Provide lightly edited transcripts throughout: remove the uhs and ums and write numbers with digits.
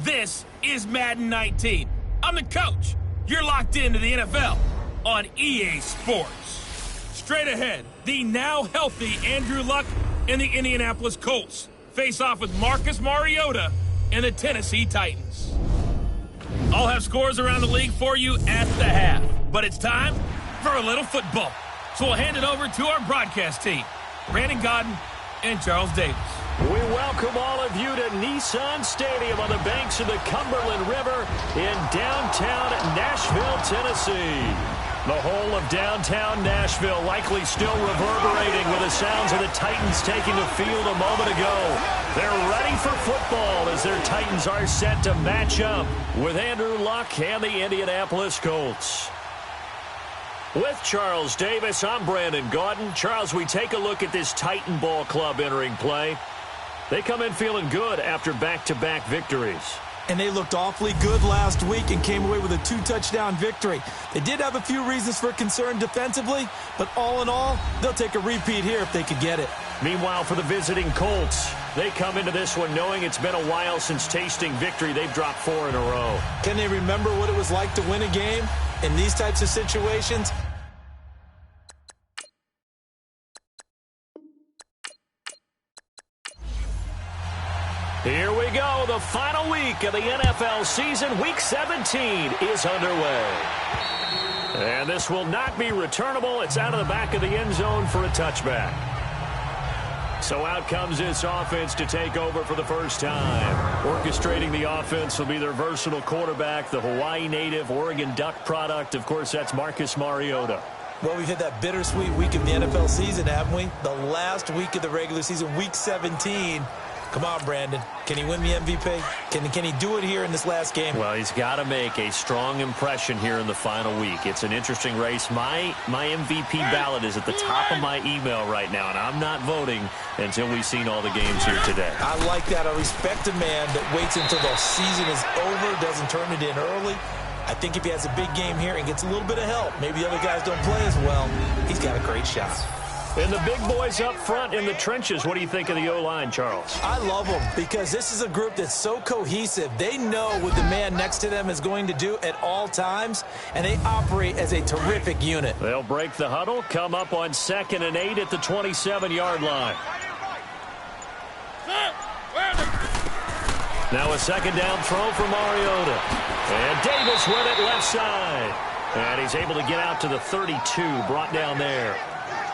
This is Madden 19. I'm the coach. You're locked into the NFL on EA Sports. Straight ahead, the now healthy Andrew Luck and the Indianapolis Colts face off with Marcus Mariota and the Tennessee Titans. I'll have scores around the league for you at the half, but it's time for a little football. So we'll hand it over to our broadcast team, Brandon Godden and Charles Davis. We welcome all of you to Nissan Stadium on the banks of the Cumberland River in downtown Nashville, Tennessee. The whole of downtown Nashville likely still reverberating with the sounds of the Titans taking the field a moment ago. They're ready for football as their Titans are set to match up with Andrew Luck and the Indianapolis Colts. With Charles Davis, I'm Brandon Gaudin. Charles, we take a look at this Titan ball club entering play. They come in feeling good after back-to-back victories. And they looked awfully good last week and came away with a 2-touchdown victory. They did have a few reasons for concern defensively, but all in all, they'll take a repeat here if they could get it. Meanwhile, for the visiting Colts, they come into this one knowing it's been a while since tasting victory. They've dropped 4 in a row. Can they remember what it was like to win a game in these types of situations? Here we go. The final week of the NFL season. Week 17 is underway. And this will not be returnable. It's out of the back of the end zone for a touchback. So out comes this offense to take over for the first time. Orchestrating the offense will be their versatile quarterback, the Hawaii native, Oregon Duck product. Of course, that's Marcus Mariota. Well, we've hit that bittersweet week of the NFL season, haven't we? The last week of the regular season, week 17. Come on, Brandon. Can he win the MVP? Can he do it here in this last game? Well, he's got to make a strong impression here in the final week. It's an interesting race. My MVP ballot is at the top of my email right now, and I'm not voting until we've seen all the games here today. I like that. I respect a man that waits until the season is over, doesn't turn it in early. I think if he has a big game here and gets a little bit of help, maybe the other guys don't play as well, he's got a great shot. And the big boys up front in the trenches, what do you think of the O-line, Charles? I love them because this is a group that's so cohesive. They know what the man next to them is going to do at all times, and they operate as a terrific unit. They'll break the huddle, come up on 2nd and 8 at the 27-yard line. Now a second down throw for Mariota. And Davis with it left side. And he's able to get out to the 32, brought down there.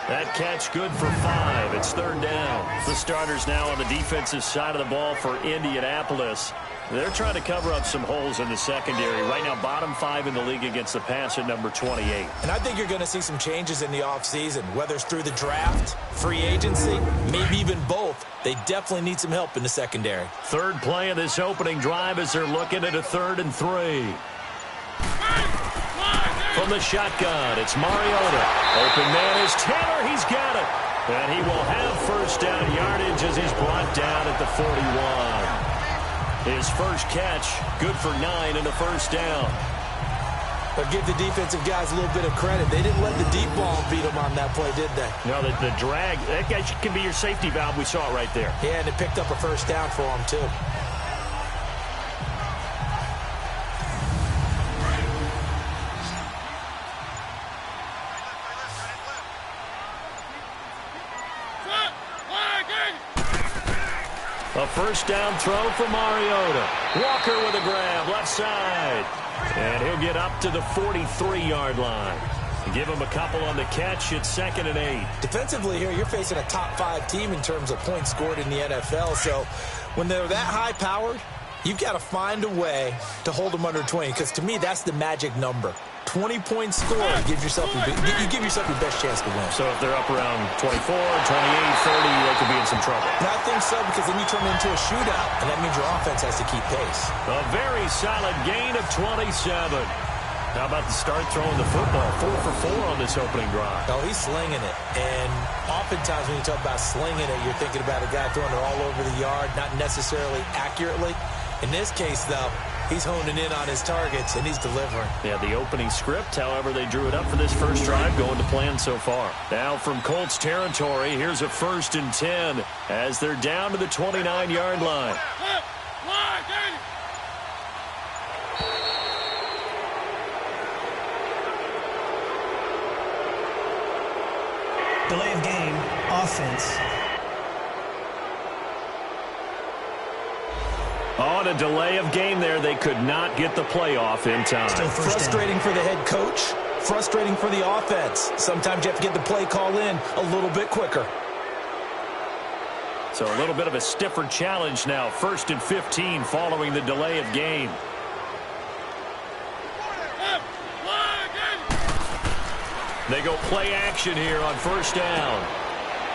That catch good for 5. It's 3rd down. The starters now on the defensive side of the ball for Indianapolis. They're trying to cover up some holes in the secondary. Right now, bottom 5 in the league against the pass at number 28. And I think you're going to see some changes in the offseason, whether it's through the draft, free agency, maybe even both. They definitely need some help in the secondary. Third play of this opening drive as they're looking at a 3rd and 3. From the shotgun, it's Mariota. Open man is Taylor. He's got it. And he will have first down yardage as he's brought down at the 41. His first catch, good for 9 and a first down. But give the defensive guys a little bit of credit. They didn't let the deep ball beat them on that play, did they? No, the drag, that guy can be your safety valve. We saw it right there. Yeah, and it picked up a first down for him, too. A first down throw for Mariota. Walker with a grab, left side. And he'll get up to the 43-yard line. Give him a couple on the catch. It's 2nd and 8. Defensively here, you're facing a top 5 team in terms of points scored in the NFL. So when they're that high-powered, you've got to find a way to hold them under 20. Because to me, that's the magic number. 20-point score, you give yourself your best chance to win. So if they're up around 24, 28, 30, they could be in some trouble. And I think so, because then you turn it into a shootout, and that means your offense has to keep pace. A very solid gain of 27. How about the start throwing the football? 4 for 4 on this opening drive. Oh, he's slinging it. And oftentimes when you talk about slinging it, you're thinking about a guy throwing it all over the yard, not necessarily accurately. In this case, though, he's honing in on his targets, and he's delivering. Yeah, the opening script, however, they drew it up for this first drive, going to plan so far. Now from Colts territory, here's a 1st and 10 as they're down to the 29-yard line. offense. On a delay of game there, they could not get the playoff in time. Frustrating for the head coach, frustrating for the offense. Sometimes you have to get the play call in a little bit quicker. So a little bit of a stiffer challenge now. 1st and 15 following the delay of game. They go play action here on 1st down.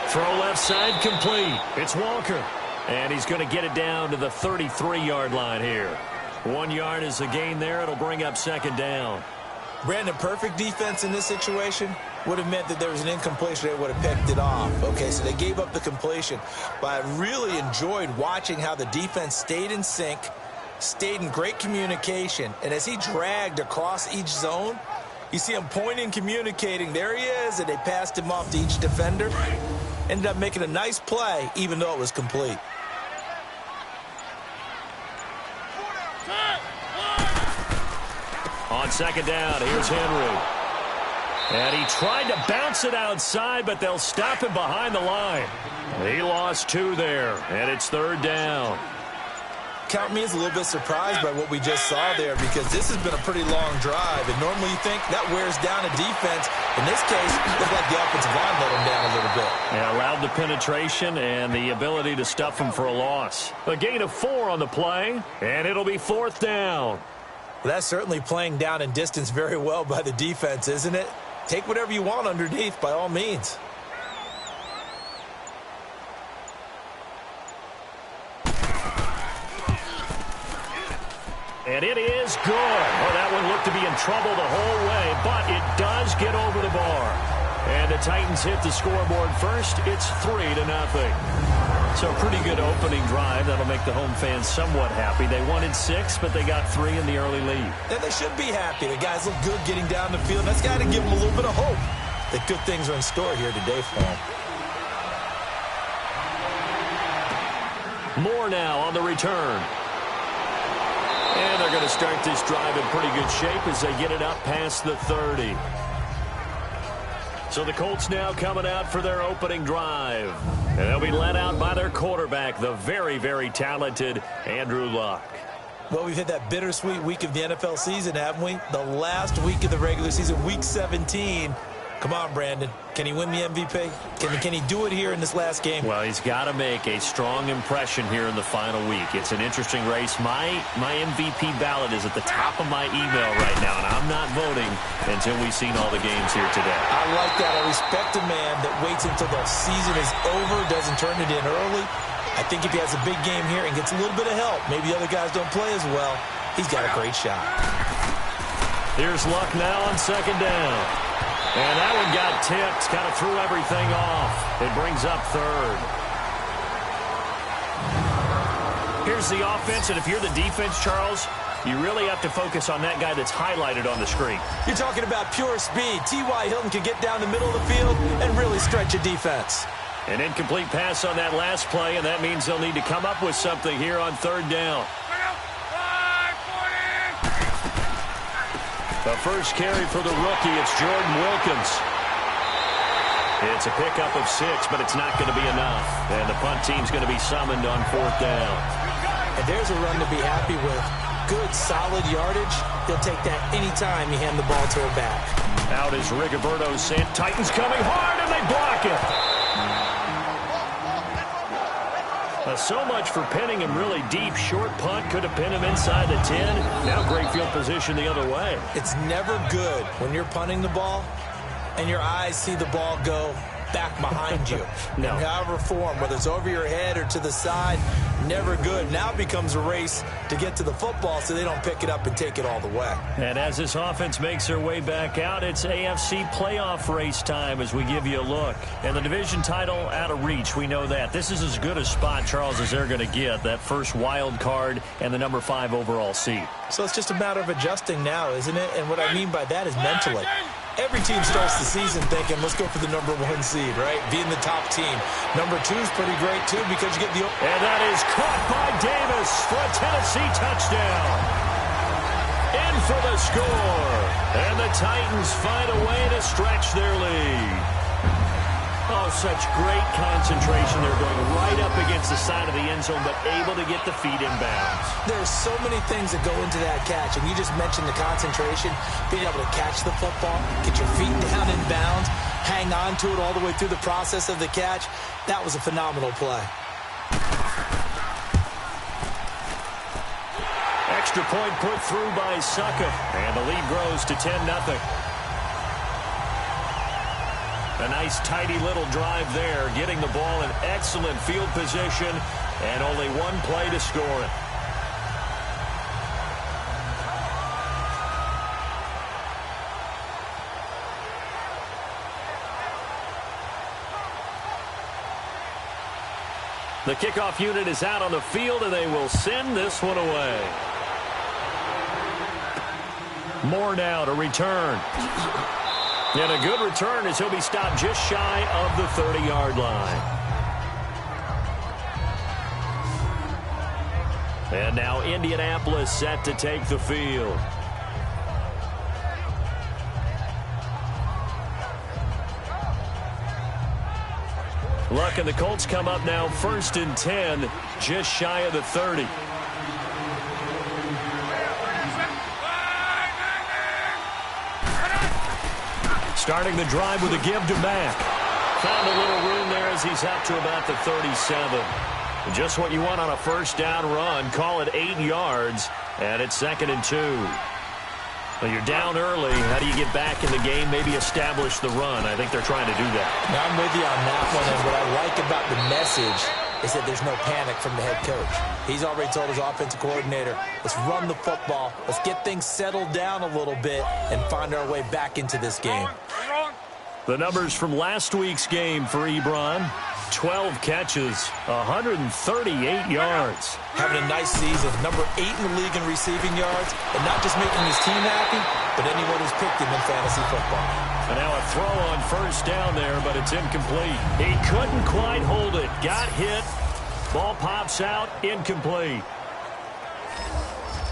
Throw left side complete. It's Walker. And he's going to get it down to the 33-yard line here. 1 yard is a gain there. It'll bring up 2nd down. Brandon, perfect defense in this situation would have meant that there was an incompletion. They would have picked it off. Okay, so they gave up the completion. But I really enjoyed watching how the defense stayed in sync, stayed in great communication. And as he dragged across each zone, you see him pointing, communicating. There he is, and they passed him off to each defender. Ended up making a nice play, even though it was complete. On 2nd down, here's Henry. And he tried to bounce it outside, but they'll stop him behind the line. He lost 2 there, and it's 3rd down. Count me as a little bit surprised by what we just saw there, because this has been a pretty long drive, and normally you think that wears down a defense. In this case, it looked like the offensive line let them down a little bit. Yeah, allowed the penetration and the ability to stuff them for a loss. A gain of 4 on the play, and it'll be 4th down. Well, that's certainly playing down in distance very well by the defense, isn't it? Take whatever you want underneath, by all means. And it is good. Oh, that one looked to be in trouble the whole way, but it does get over the bar. And the Titans hit the scoreboard first. It's 3-0. So a pretty good opening drive. That'll make the home fans somewhat happy. They wanted 6, but they got 3 in the early lead. And they should be happy. The guys look good getting down the field. That's got to give them a little bit of hope that good things are in store here today for them. More now on the return. And they're going to start this drive in pretty good shape as they get it up past the 30. So the Colts now coming out for their opening drive. And they'll be led out by their quarterback, the very, very talented Andrew Luck. Well, we've had that bittersweet week of the NFL season, haven't we? The last week of the regular season, week 17. Come on, Brandon. Can he win the MVP? Can he do it here in this last game? Well, he's got to make a strong impression here in the final week. It's an interesting race. My MVP ballot is at the top of my email right now, and I'm not voting until we've seen all the games here today. I like that. I respect a man that waits until the season is over, doesn't turn it in early. I think if he has a big game here and gets a little bit of help, maybe other guys don't play as well, he's got a great shot. Here's Luck now on 2nd down. And that one got tipped, kind of threw everything off. It brings up 3rd. Here's the offense, and if you're the defense, Charles, you really have to focus on that guy that's highlighted on the screen. You're talking about pure speed. T.Y. Hilton can get down the middle of the field and really stretch a defense. An incomplete pass on that last play, and that means they'll need to come up with something here on 3rd down. The first carry for the rookie, it's Jordan Wilkins. It's a pickup of 6, but it's not going to be enough. And the punt team's going to be summoned on 4th down. And there's a run to be happy with. Good, solid yardage. He'll take that anytime you hand the ball to a back. Out is Rigoberto sent. Titans coming hard, and they block it. So much for pinning him really deep. Short punt could have pinned him inside the 10. Now great field position the other way. It's never good when you're punting the ball and your eyes see the ball go back behind you. No. In however form, whether it's over your head or to the side, never good. Now it becomes a race to get to the football so they don't pick it up and take it all the way. And as this offense makes their way back out, it's AFC playoff race time as we give you a look. And the division title out of reach, we know that. This is as good a spot, Charles, as they're going to get. That first wild card and the number 5 overall seed. So it's just a matter of adjusting now, isn't it? And what I mean by that is mentally. Every team starts the season thinking, let's go for the number 1 seed, right? Being the top team. Number 2 is pretty great, too, because you get the... And that is caught by Davis for a Tennessee touchdown. In for the score. And the Titans find a way to stretch their lead. Oh, such great concentration. They're going right up against the side of the end zone, but able to get the feet in bounds. There's so many things that go into that catch, and you just mentioned the concentration, being able to catch the football, get your feet down in bounds, hang on to it all the way through the process of the catch. That was a phenomenal play. Extra point put through by Succa, and the lead grows to 10-0. A nice, tidy little drive there, getting the ball in excellent field position, and only one play to score it. The kickoff unit is out on the field, and they will send this one away. Moore now to return. And a good return as he'll be stopped just shy of the 30-yard line. And now Indianapolis set to take the field. Luck and the Colts come up now 1st and 10, just shy of the 30. Starting the drive with a give to Mack. Found a little room there as he's up to about the 37. Just what you want on a first down run. Call it 8 yards, and it's 2nd and 2. Well, you're down early. How do you get back in the game? Maybe establish the run. I think they're trying to do that. Now, I'm with you on that one, and what I like about the message is that there's no panic from the head coach. He's already told his offensive coordinator, let's run the football, let's get things settled down a little bit and find our way back into this game. The numbers from last week's game for Ebron: 12 catches, 138 yards. Having a nice season, number 8 in the league in receiving yards, and not just making his team happy, but anyone who's picked him in fantasy football. And now a throw on first down there, but it's incomplete. He couldn't quite hold it. Got hit. Ball pops out. Incomplete.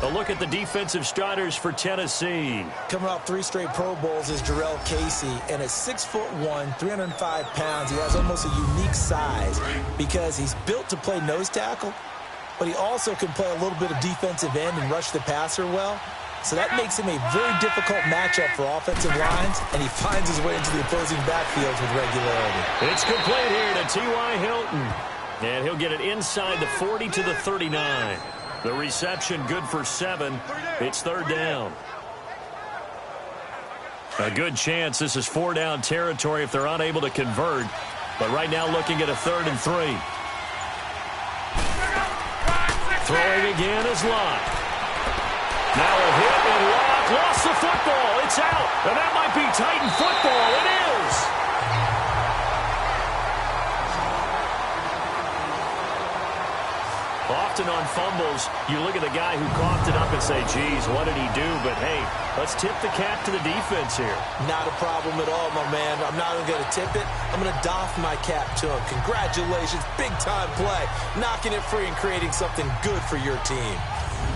A look at the defensive starters for Tennessee. Coming off 3 straight Pro Bowls is Jarrell Casey, and at 6'1", 305 pounds, he has almost a unique size because he's built to play nose tackle, but he also can play a little bit of defensive end and rush the passer well. So that makes him a very difficult matchup for offensive lines, and he finds his way into the opposing backfields with regularity. It's complete here to T.Y. Hilton, and he'll get it inside the 40 to the 39. The reception good for 7. It's 3rd down. A good chance this is 4-down territory if they're unable to convert. But right now looking at a 3rd and 3. Throwing again is Locke. Now a hit and Locke lost the football. It's out. And that might be Titan football. It is. Often on fumbles, you look at the guy who coughed it up and say, geez, what did he do? But, hey, let's tip the cap to the defense here. Not a problem at all, my man. I'm not even going to tip it. I'm going to doff my cap to him. Congratulations. Big-time play. Knocking it free and creating something good for your team.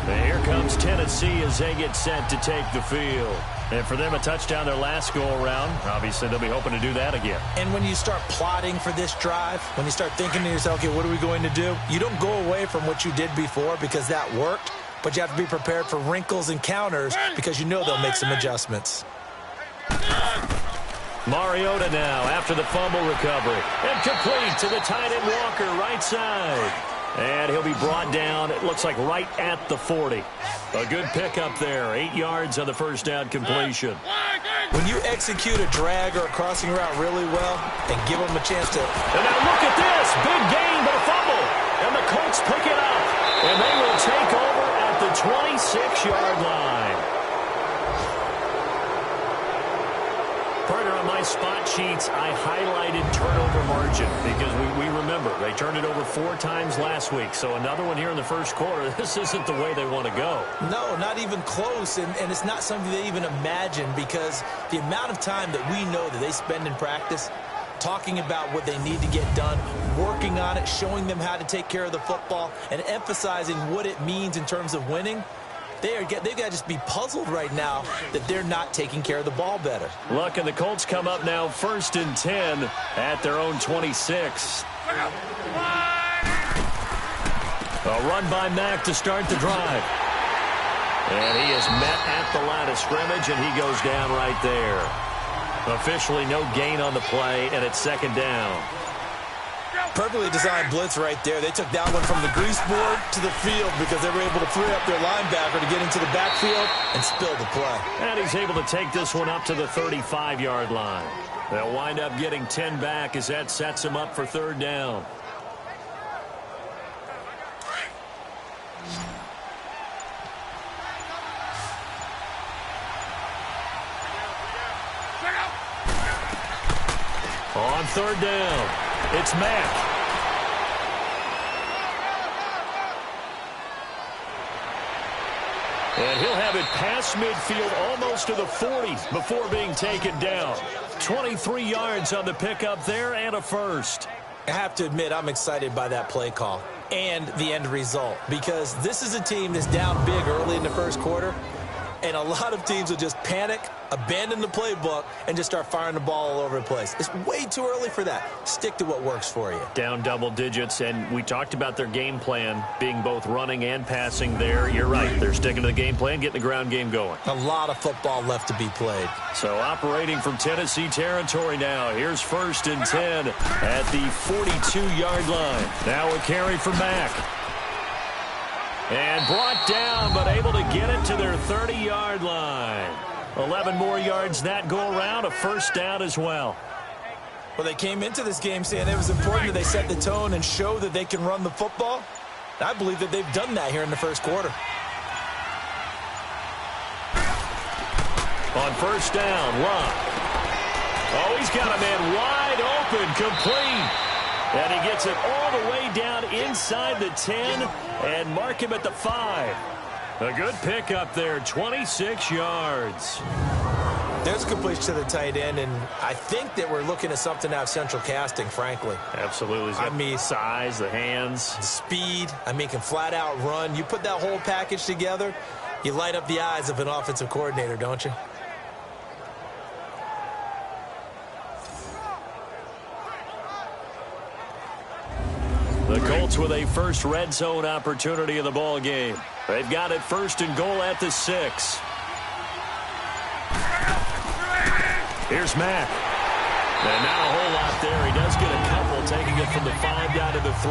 And here comes Tennessee as they get set to take the field. And for them, a touchdown their last go-around. Obviously, they'll be hoping to do that again. And when you start plotting for this drive, when you start thinking to yourself, okay, what are we going to do? You don't go away from what you did before because that worked, but you have to be prepared for wrinkles and counters because you know they'll make some adjustments. Mariota now after the fumble recovery. And complete to the tight end Walker, right side. And he'll be brought down, it looks like right at the 40. A good pickup there, 8 yards on the first down completion. When you execute a drag or a crossing route really well and give them a chance to... And now look at this, big gain but a fumble. And the Colts pick it up. And they will take over at the 26-yard line. Partner, on my spot sheets, I highlighted turnover margin because we remember they turned it over 4 times last week. So another one here in the first quarter. This isn't the way they want to go. No, not even close. And it's not something they even imagine because the amount of time that we know that they spend in practice talking about what they need to get done, working on it, showing them how to take care of the football, and emphasizing what it means in terms of winning. They've got to just be puzzled right now that they're not taking care of the ball better. Look, and the Colts come up now 1st and 10 at their own 26. A run by Mack to start the drive. And he is met at the line of scrimmage, and he goes down right there. Officially no gain on the play, and it's 2nd down. Perfectly designed blitz right there. They took that one from the grease board to the field because they were able to free up their linebacker to get into the backfield and spill the play. And he's able to take this one up to the 35-yard line. They'll wind up getting 10 back as that sets them up for 3rd down. On 3rd down, it's Mack. And he'll have it past midfield almost to the 40 before being taken down. 23 yards on the pickup there and a first. I have to admit, I'm excited by that play call and the end result because this is a team that's down big early in the first quarter, and a lot of teams will just panic, abandon the playbook, and just start firing the ball all over the place. It's way too early for that. Stick to what works for you. Down double digits, and we talked about their game plan being both running and passing there. You're right. They're sticking to the game plan, getting the ground game going. A lot of football left to be played. So operating from Tennessee territory now. Here's 1st and 10 at the 42-yard line. Now a carry for Mack. And brought down, but able to get it to their 30-yard line. 11 more yards that go around, a first down as well. Well, they came into this game saying it was important that they set the tone and show that they can run the football. I believe that they've done that here in the first quarter. On 1st down, Luck. Oh, he's got a man wide open, complete. And he gets it all the way down inside the 10 and mark him at the 5. A good pickup there, 26 yards. There's a completion to the tight end, and I think that we're looking at something out of central casting, frankly. Absolutely. I mean, size, the hands. Speed, can flat out run. You put that whole package together, you light up the eyes of an offensive coordinator, don't you? The Colts with a first red zone opportunity in the ball game. They've got it 1st and goal at the 6. Here's Mack. And not a whole lot there. He does get a couple, taking it from the 5 down to the 3.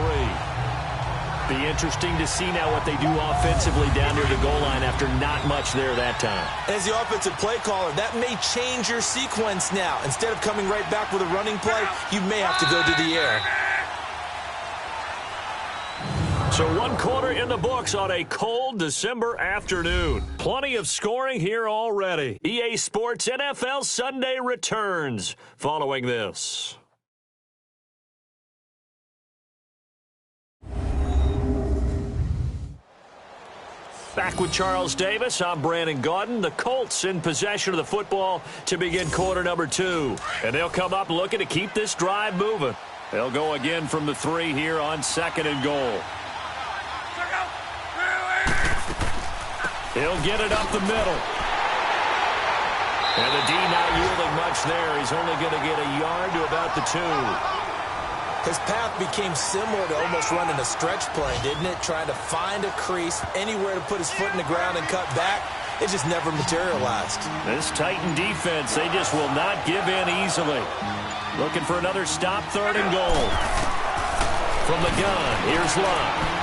Be interesting to see now what they do offensively down near the goal line after not much there that time. As the offensive play caller, that may change your sequence now. Instead of coming right back with a running play, you may have to go to the air. So 1 quarter in the books on a cold December afternoon. Plenty of scoring here already. EA Sports NFL Sunday returns following this. Back with Charles Davis, I'm Brandon Gaudin. The Colts in possession of the football to begin quarter number 2. And they'll come up looking to keep this drive moving. They'll go again from the 3 here on 2nd and goal. He'll get it up the middle. And the D not yielding much there. He's only going to get a yard to about the 2. His path became similar to almost running a stretch play, didn't it? Trying to find a crease, anywhere to put his foot in the ground and cut back. It just never materialized. This Titan defense, they just will not give in easily. Looking for another stop, 3rd and goal. From the gun, here's Luck.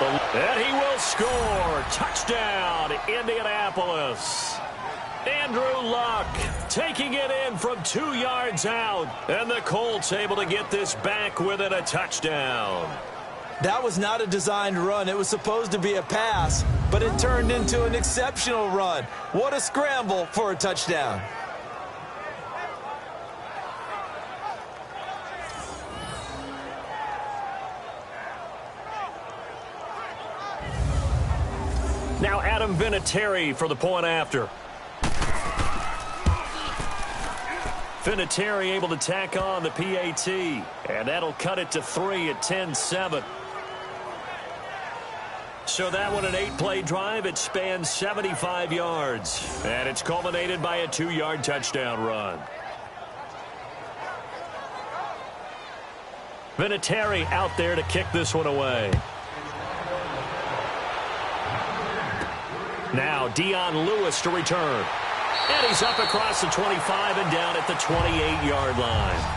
And he will score. Touchdown, Indianapolis. Andrew Luck taking it in from 2 yards out. And the Colts able to get this back within a touchdown. That was not a designed run. It was supposed to be a pass, but it turned into an exceptional run. What a scramble for a touchdown. Now Adam Vinatieri for the point after. Vinatieri able to tack on the PAT. And that'll cut it to 3 at 10-7. So that one, an 8-play drive. It spans 75 yards. And it's culminated by a 2-yard touchdown run. Vinatieri out there to kick this one away. Now Dion Lewis to return. And he's up across the 25 and down at the 28-yard line.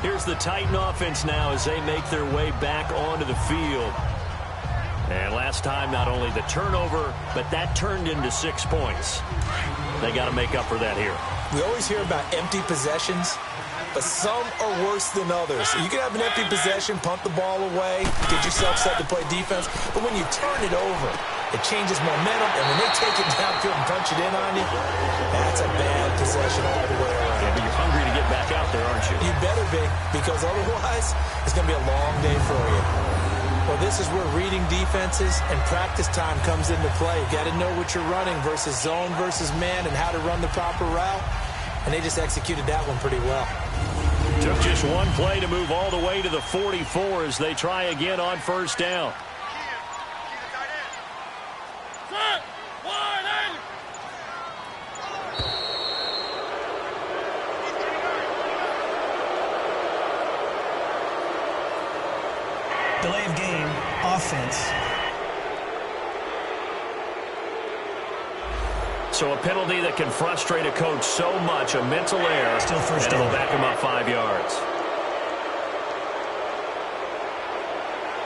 Here's the Titan offense now as they make their way back onto the field. And last time, not only the turnover, but that turned into 6 points. They got to make up for that here. We always hear about empty possessions, but some are worse than others. You can have an empty possession, punt the ball away, get yourself set to play defense, but when you turn it over, it changes momentum, and when they take it downfield and punch it in on you, that's a bad possession all the way around. Yeah, but you're hungry to get back out there, aren't you? You better be, because otherwise, it's going to be a long day for you. Well, this is where reading defenses and practice time comes into play. You got to know what you're running versus zone versus man and how to run the proper route, and they just executed that one pretty well. Took just one play to move all the way to the 44 as they try again on first down. Delay of game, offense. So a penalty that can frustrate a coach so much, a mental error, Still first and it'll down. back him up 5 yards.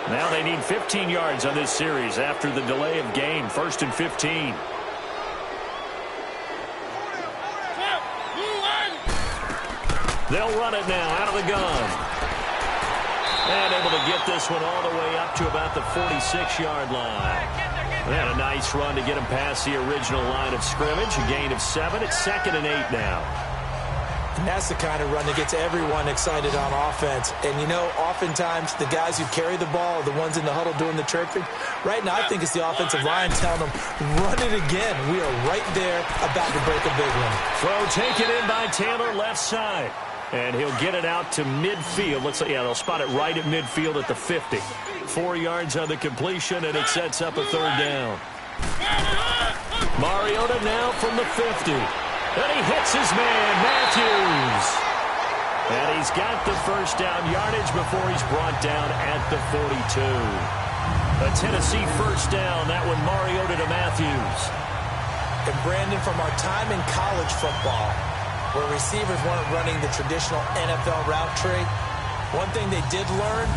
Now they need 15 yards on this series after the delay of game. 1st and 15. They'll run it now out of the gun. And able to get this one all the way up to about the 46-yard line. And a nice run to get him past the original line of scrimmage. A gain of 7. It's 2nd and 8 now. And that's the kind of run that gets everyone excited on offense. And, you know, oftentimes the guys who carry the ball are the ones in the huddle doing the chirping. Right now, I think it's the offensive line telling them, run it again. We are right there about to break a big one. Throw taken in by Taylor, left side. And he'll get it out to midfield. Looks like, yeah, they'll spot it right at midfield at the 50. 4 yards on the completion, and it sets up a 3rd down. Mariota now from the 50. And he hits his man, Matthews. And he's got the first down yardage before he's brought down at the 42. A Tennessee first down. That one Mariota to Matthews. And Brandon, from our time in college football, where receivers weren't running the traditional NFL route tree, one thing they did learn,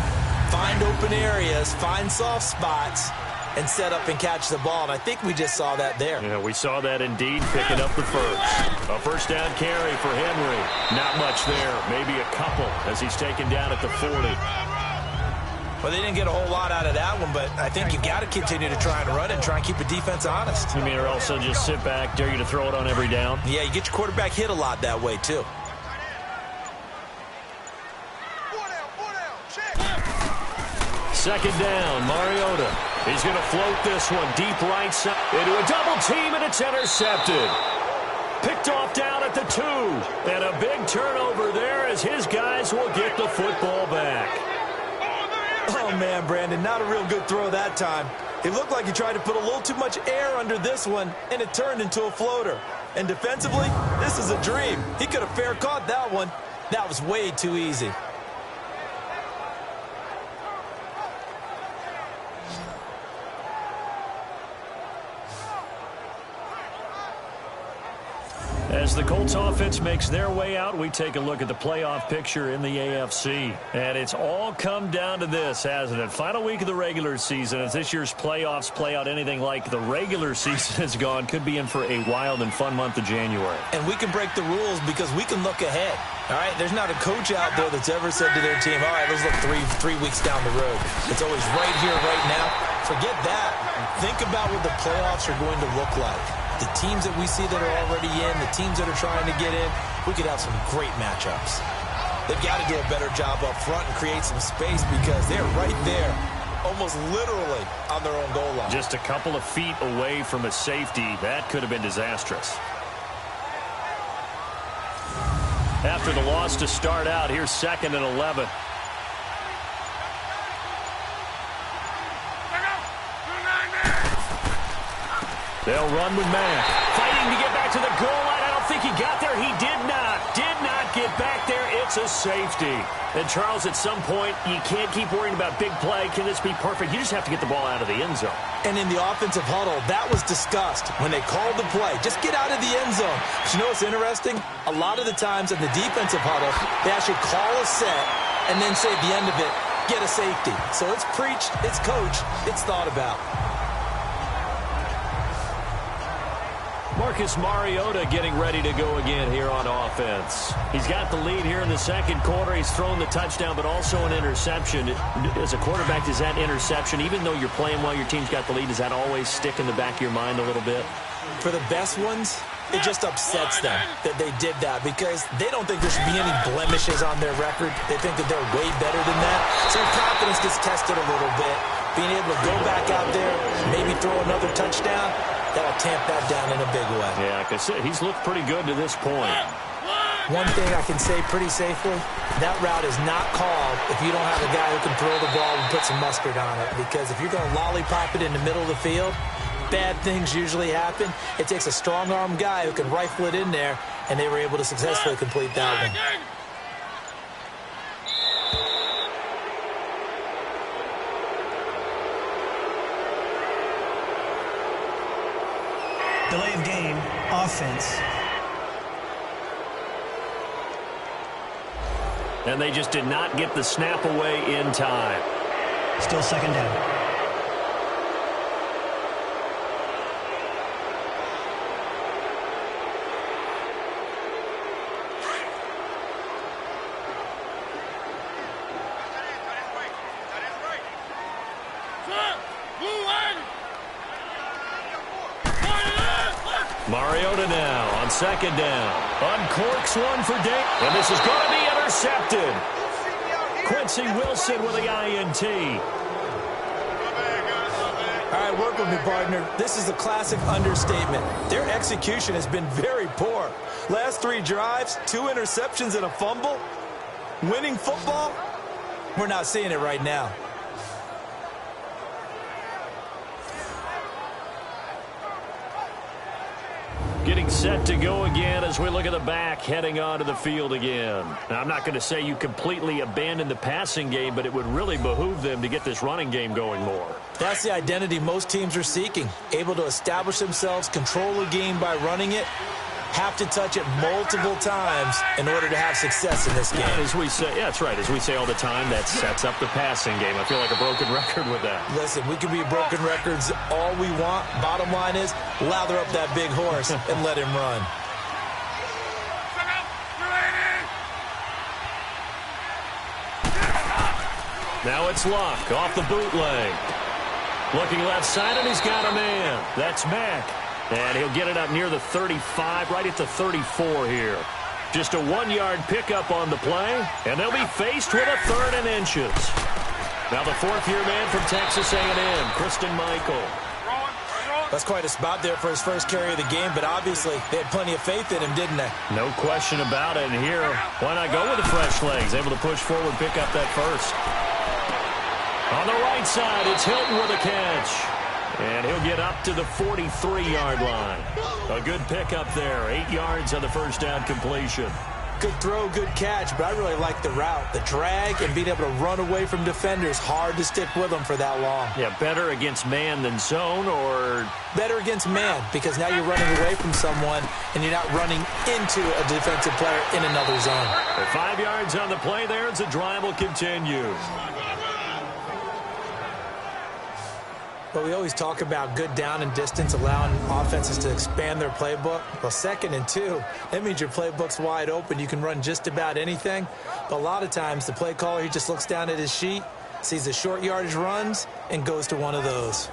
find open areas, find soft spots, and set up and catch the ball. And I think we just saw that there. Yeah, we saw that indeed, picking up the first. A first down carry for Henry. Not much there, maybe a couple as he's taken down at the 40. Well, they didn't get a whole lot out of that one, but I think you got to continue to try and run and try and keep the defense honest. You mean, or also just sit back, dare you to throw it on every down? Yeah, you get your quarterback hit a lot that way, too. Second down, Mariota. He's going to float this one deep right side into a double team, and it's intercepted. Picked off down at the 2. And a big turnover there as his guys will get the football back. Oh, man, Brandon, not a real good throw that time. It looked like he tried to put a little too much air under this one, and it turned into a floater. And defensively, this is a dream. He could have fair caught that one. That was way too easy. As the Colts offense makes their way out, we take a look at the playoff picture in the AFC. And it's all come down to this, hasn't it? Final week of the regular season. As this year's playoffs play out anything like the regular season has gone, could be in for a wild and fun month of January. And we can break the rules because we can look ahead. All right, there's not a coach out there that's ever said to their team, all right, let's look three weeks down the road. It's always right here, right now. Forget that. Think about what the playoffs are going to look like. The teams that we see that are already in, the teams that are trying to get in, we could have some great matchups. They've got to do a better job up front and create some space because they're right there, almost literally on their own goal line. Just a couple of feet away from a safety. That could have been disastrous. After the loss to start out, here's 2nd and 11. They'll run with Mack. Fighting to get back to the goal line. I don't think he got there. He did not. Did not get back there. It's a safety. And, Charles, at some point, you can't keep worrying about big play. Can this be perfect? You just have to get the ball out of the end zone. And in the offensive huddle, that was discussed when they called the play. Just get out of the end zone. But you know what's interesting? A lot of the times in the defensive huddle, they actually call a set and then say at the end of it, get a safety. So it's preached, it's coached, it's thought about. Marcus Mariota getting ready to go again here on offense. He's got the lead here in the second quarter. He's thrown the touchdown, but also an interception. As a quarterback, does that interception, even though you're playing while your team's got the lead, does that always stick in the back of your mind a little bit? For the best ones, it just upsets them that they did that because they don't think there should be any blemishes on their record. They think that they're way better than that. So their confidence gets tested a little bit. Being able to go back out there, maybe throw another touchdown, that'll tamp that down in a big way. Yeah, like I said, he's looked pretty good to this point. One thing I can say pretty safely, that route is not called if you don't have a guy who can throw the ball and put some mustard on it. Because if you're going to lollipop it in the middle of the field, bad things usually happen. It takes a strong-arm guy who can rifle it in there, and they were able to successfully complete that one. Delay of game, offense. And they just did not get the snap away in time. Still second down. Mariota now on second down. Uncorks one for Dave. And this is going to be intercepted. Quincy Wilson with the INT. All right, work with me, partner. This is a classic understatement. Their execution has been very poor. Last 3 drives, 2 interceptions and a fumble. Winning football? We're not seeing it right now. Getting set to go again as we look at the back heading onto the field again. Now, I'm not going to say you completely abandon the passing game, but it would really behoove them to get this running game going more. That's the identity most teams are seeking. Able to establish themselves, control a game by running it, have to touch it multiple times in order to have success in this game. As we say, yeah, that's right. As we say all the time, that sets up the passing game. I feel like a broken record with that. Listen, we can be broken records all we want. Bottom line is, lather up that big horse and let him run. Now it's Luck off the bootleg. Looking left side, and he's got a man. That's Mack. And he'll get it up near the 35, right at the 34 here. Just a 1-yard pickup on the play, and they'll be faced with a 3rd and inches. Now the 4th-year man from Texas A&M, Christine Michael. That's quite a spot there for his first carry of the game, but obviously they had plenty of faith in him, didn't they? No question about it. And here, why not go with the fresh legs? Able to push forward, pick up that first. On the right side, it's Hilton with a catch. And he'll get up to the 43-yard line. A good pickup there. 8 yards on the first down completion. Good throw, good catch, but I really like the route. The drag and being able to run away from defenders. Hard to stick with them for that long. Yeah, better against man than zone, or? Better against man, because now you're running away from someone and you're not running into a defensive player in another zone. 5 yards on the play there as the drive will continue. But we always talk about good down and distance, allowing offenses to expand their playbook. Well, 2nd and 2, that means your playbook's wide open. You can run just about anything. But a lot of times, the play caller, he just looks down at his sheet, sees the short yardage runs, and goes to one of those.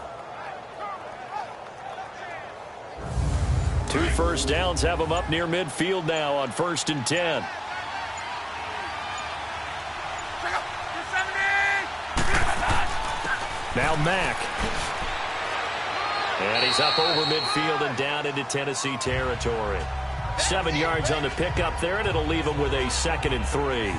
2 first downs have them up near midfield now on 1st and 10. Now Mack. And he's up over midfield and down into Tennessee territory. 7 yards on the pickup there, and it'll leave him with a 2nd and 3.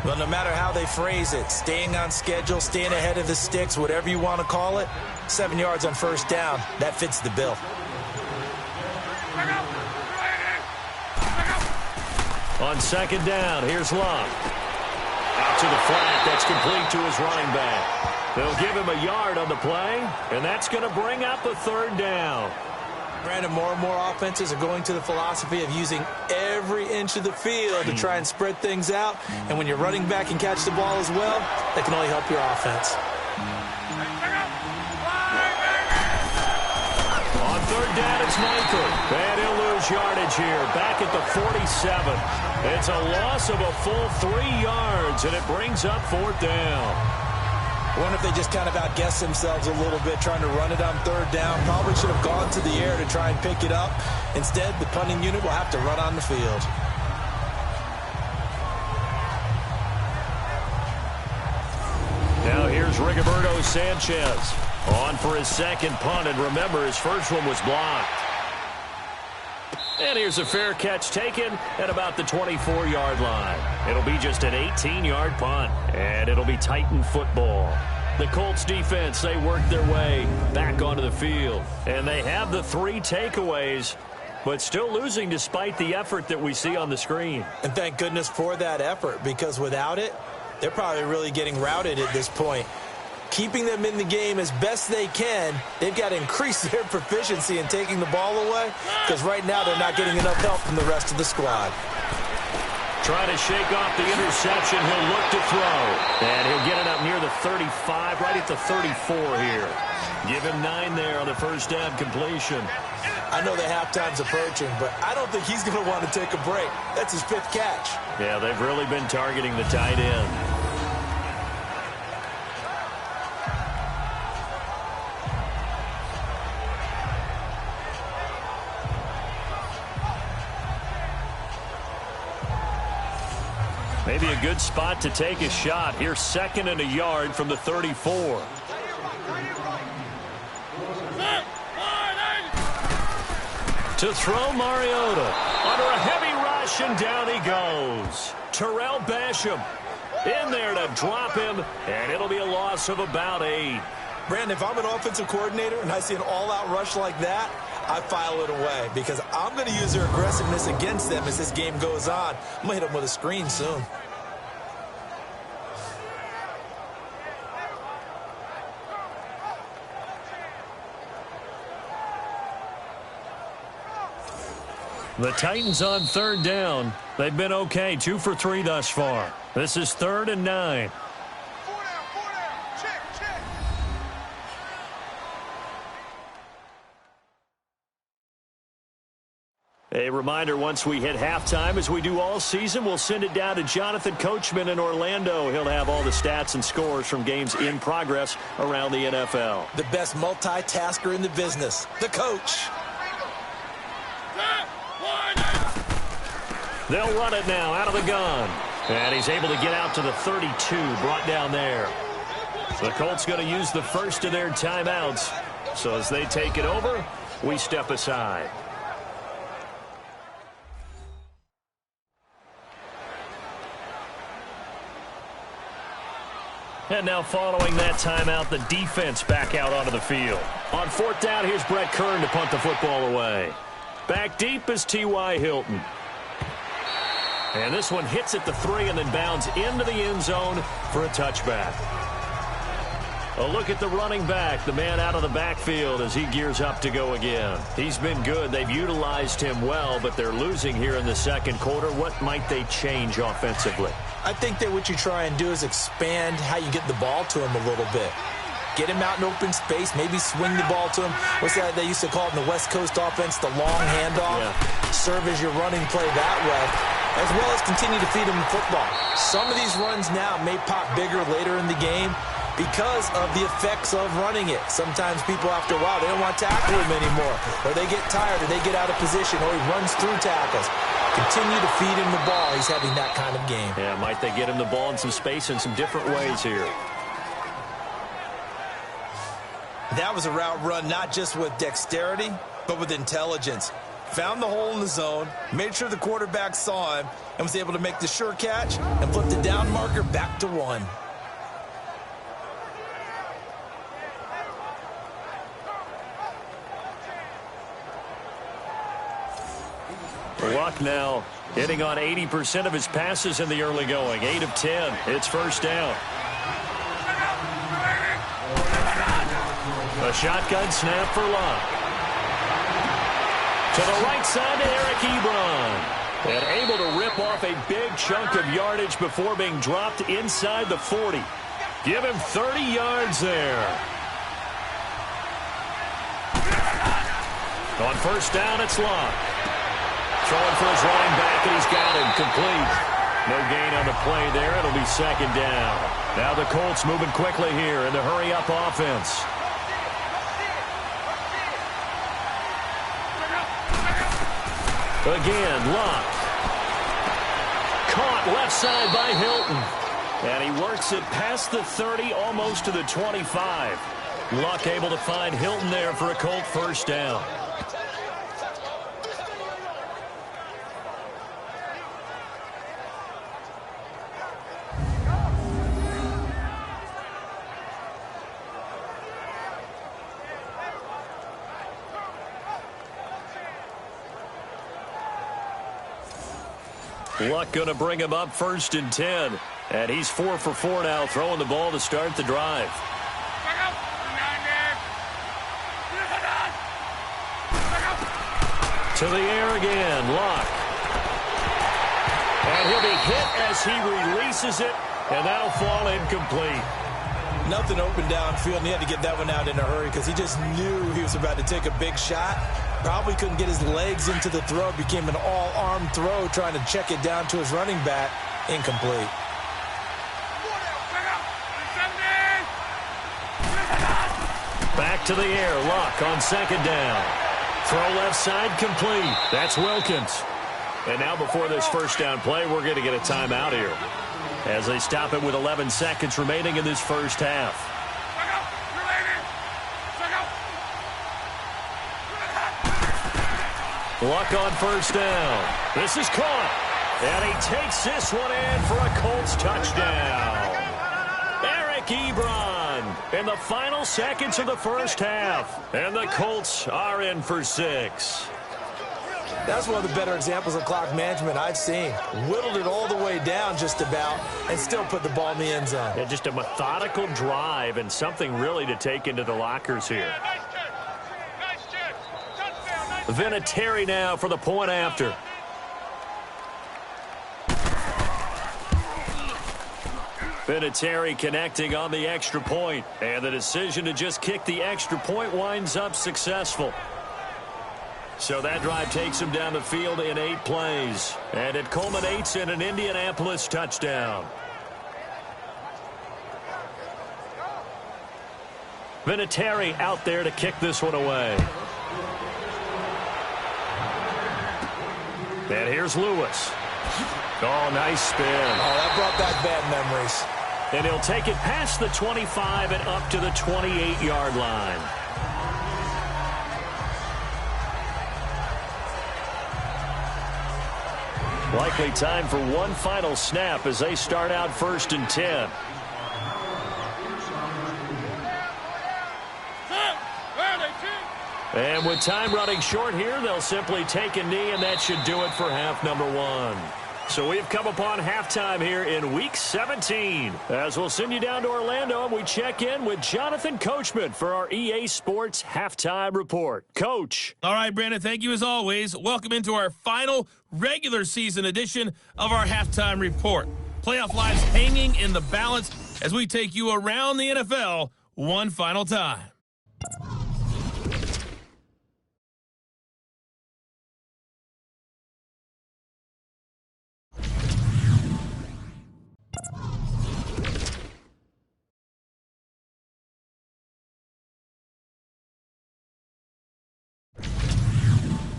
Well, no matter how they phrase it, staying on schedule, staying ahead of the sticks, whatever you want to call it, 7 yards on first down, that fits the bill. On second down, here's Luck. Out to the flat, that's complete to his running back. They'll give him a yard on the play, and that's going to bring up a third down. Brandon, more and more offenses are going to the philosophy of using every inch of the field to try and spread things out. And when your running back can catch the ball as well, that can only help your offense. On third down, it's Michael. And he'll lose yardage here, back at the 47. It's a loss of a full 3 yards, and it brings up fourth down. I wonder if they just kind of outguessed themselves a little bit trying to run it on third down. Probably should have gone to the air to try and pick it up. Instead, the punting unit will have to run on the field. Now here's Rigoberto Sanchez on for his second punt. And remember, his first one was blocked. And here's a fair catch taken at about the 24-yard line. It'll be just an 18-yard punt, and it'll be Titan football. The Colts defense, they work their way back onto the field, and they have the 3 takeaways, but still losing despite the effort that we see on the screen. And thank goodness for that effort, because without it, they're probably really getting routed at this point. Keeping them in the game as best they can, they've got to increase their proficiency in taking the ball away, because right now they're not getting enough help from the rest of the squad. Trying to shake off the interception, he'll look to throw. And he'll get it up near the 35, right at the 34 here. Give him 9 there on the first down completion. I know the halftime's approaching, but I don't think he's going to want to take a break. That's his 5th catch. Yeah, they've really been targeting the tight end. Maybe a good spot to take a shot. Here's 2nd and a yard from the 34. To throw Mariota. Under a heavy rush, and down he goes. Terrell Basham in there to drop him, and it'll be a loss of about 8. Brandon, if I'm an offensive coordinator and I see an all-out rush like that, I file it away, because I'm going to use their aggressiveness against them as this game goes on. I'm going to hit them with a screen soon. The Titans on third down. They've been okay, 2 for 3 thus far. This is 3rd and 9. A reminder, once we hit halftime, as we do all season, we'll send it down to Jonathan Coachman in Orlando. He'll have all the stats and scores from games in progress around the NFL. The best multitasker in the business, the coach. They'll run it now out of the gun. And he's able to get out to the 32, brought down there. The Colts going to use the first of their timeouts. So as they take it over, we step aside. And now following that timeout, the defense back out onto the field. On 4th down, here's Brett Kern to punt the football away. Back deep is T.Y. Hilton. And this one hits at the 3 and then bounds into the end zone for a touchback. A look at the running back, the man out of the backfield as he gears up to go again. He's been good. They've utilized him well, but they're losing here in the second quarter. What might they change offensively? I think that what you try and do is expand how you get the ball to him a little bit. Get him out in open space, maybe swing the ball to him. What's that they used to call it in the West Coast offense, the long handoff? Yeah. Serve as your running play that way, as well as continue to feed him the football. Some of these runs now may pop bigger later in the game because of the effects of running it. Sometimes people, after a while, they don't want to tackle him anymore, or they get tired, or they get out of position, or he runs through tackles. Continue to feed him the ball. He's having that kind of game. Yeah, might they get him the ball in some space in some different ways here. That was a route run not just with dexterity, but with intelligence. found the hole in the zone, made sure the quarterback saw him, and was able to make the sure catch and flip the down marker back to 1. Luck now hitting on 80% of his passes in the early going. 8 of 10. It's first down. A shotgun snap for Luck. To the right side to Eric Ebron. And able to rip off a big chunk of yardage before being dropped inside the 40. Give him 30 yards there. On first down, it's Luck. Throwing for his running back, and he's got him complete. No gain on the play there. It'll be second down. Now the Colts moving quickly here in the hurry-up offense. Again, Luck. Caught left side by Hilton. And he works it past the 30, almost to the 25. Luck able to find Hilton there for a Colt first down. Luck going to bring him up first and 10. And he's 4 for 4 now, throwing the ball to start the drive. To the air again, Luck. And he'll be hit as he releases it, and that'll fall incomplete. Nothing open downfield, and he had to get that one out in a hurry because he just knew he was about to take a big shot. Probably couldn't get his legs into the throw. Became an all-arm throw trying to check it down to his running back. Incomplete. Back to the air. Luck on second down. Throw left side complete. That's Wilkins. And now before this first down play, we're going to get a timeout here as they stop it with 11 seconds remaining in this first half. Luck on first down. This is caught. And he takes this one in for a Colts touchdown. Eric Ebron in the final seconds of the first half. And the Colts are in for 6. That's one of the better examples of clock management I've seen. Whittled it all the way down just about and still put the ball in the end zone. Yeah, just a methodical drive and something really to take into the lockers here. Vinatieri now for the point after. Vinatieri connecting on the extra point. And the decision to just kick the extra point winds up successful. So that drive takes him down the field in 8 plays. And it culminates in an Indianapolis touchdown. Vinatieri out there to kick this one away. And here's Lewis. Oh, nice spin. Oh, that brought back bad memories. And he'll take it past the 25 and up to the 28-yard line. Likely time for one final snap as they start out first and 10. And with time running short here, they'll simply take a knee, and that should do it for half number 1. So we've come upon halftime here in Week 17. As we'll send you down to Orlando, and we check in with Jonathan Coachman for our EA Sports Halftime Report. Coach. All right, Brandon, thank you as always. Welcome into our final regular season edition of our Halftime Report. Playoff lives hanging in the balance as we take you around the NFL one final time.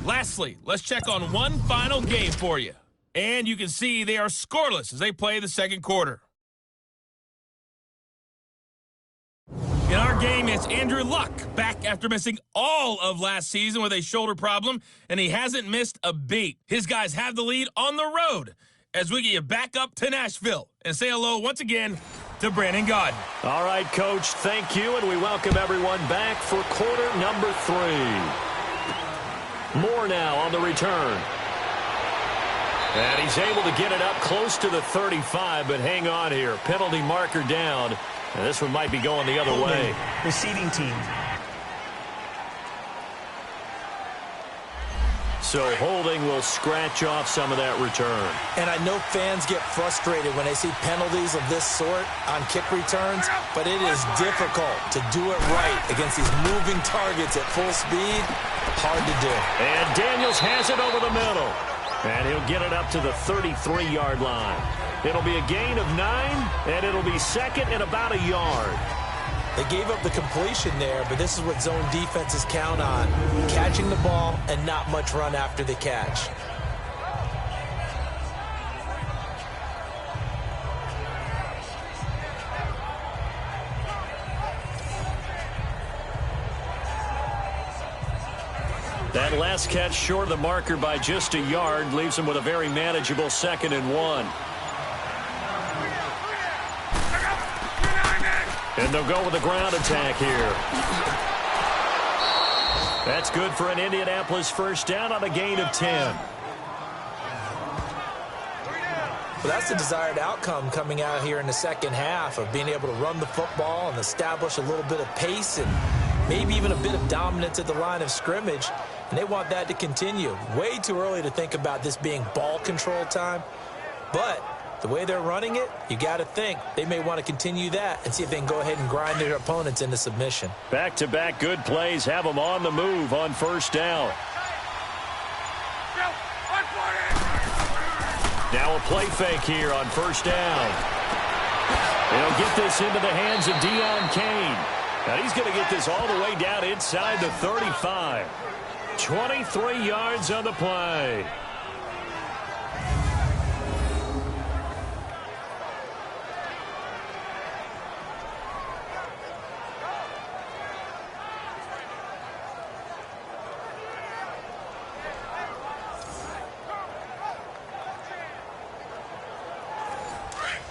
Lastly, let's check on one final game for you. And you can see they are scoreless as they play the second quarter. In our game, it's Andrew Luck, back after missing all of last season with a shoulder problem, and he hasn't missed a beat. His guys have the lead on the road as we get you back up to Nashville and say hello once again to Brandon Gaudin. All right, Coach, thank you, and we welcome everyone back for quarter number 3. Moore now on the return. And he's able to get it up close to the 35, but hang on here. Penalty marker down. And this one might be going the other way. Receiving team. So holding will scratch off some of that return. And I know fans get frustrated when they see penalties of this sort on kick returns, but it is difficult to do it right against these moving targets at full speed. Hard to do. And Daniels has it over the middle. And he'll get it up to the 33-yard line. It'll be a gain of 9, and it'll be second and about a yard. They gave up the completion there, but this is what zone defenses count on. Catching the ball and not much run after the catch. That last catch short of the marker by just a yard leaves him with a very manageable 2nd and 1. And they'll go with the ground attack here. That's good for an Indianapolis first down on a gain of 10. Well, that's the desired outcome coming out here in the second half of being able to run the football and establish a little bit of pace and maybe even a bit of dominance at the line of scrimmage. And they want that to continue. Way too early to think about this being ball control time. But the way they're running it, you got to think they may want to continue that and see if they can go ahead and grind their opponents into submission. Back-to-back good plays have them on the move on first down. Now a play fake here on first down. They'll get this into the hands of Deion Kane. Now he's going to get this all the way down inside the 35. 23 yards on the play.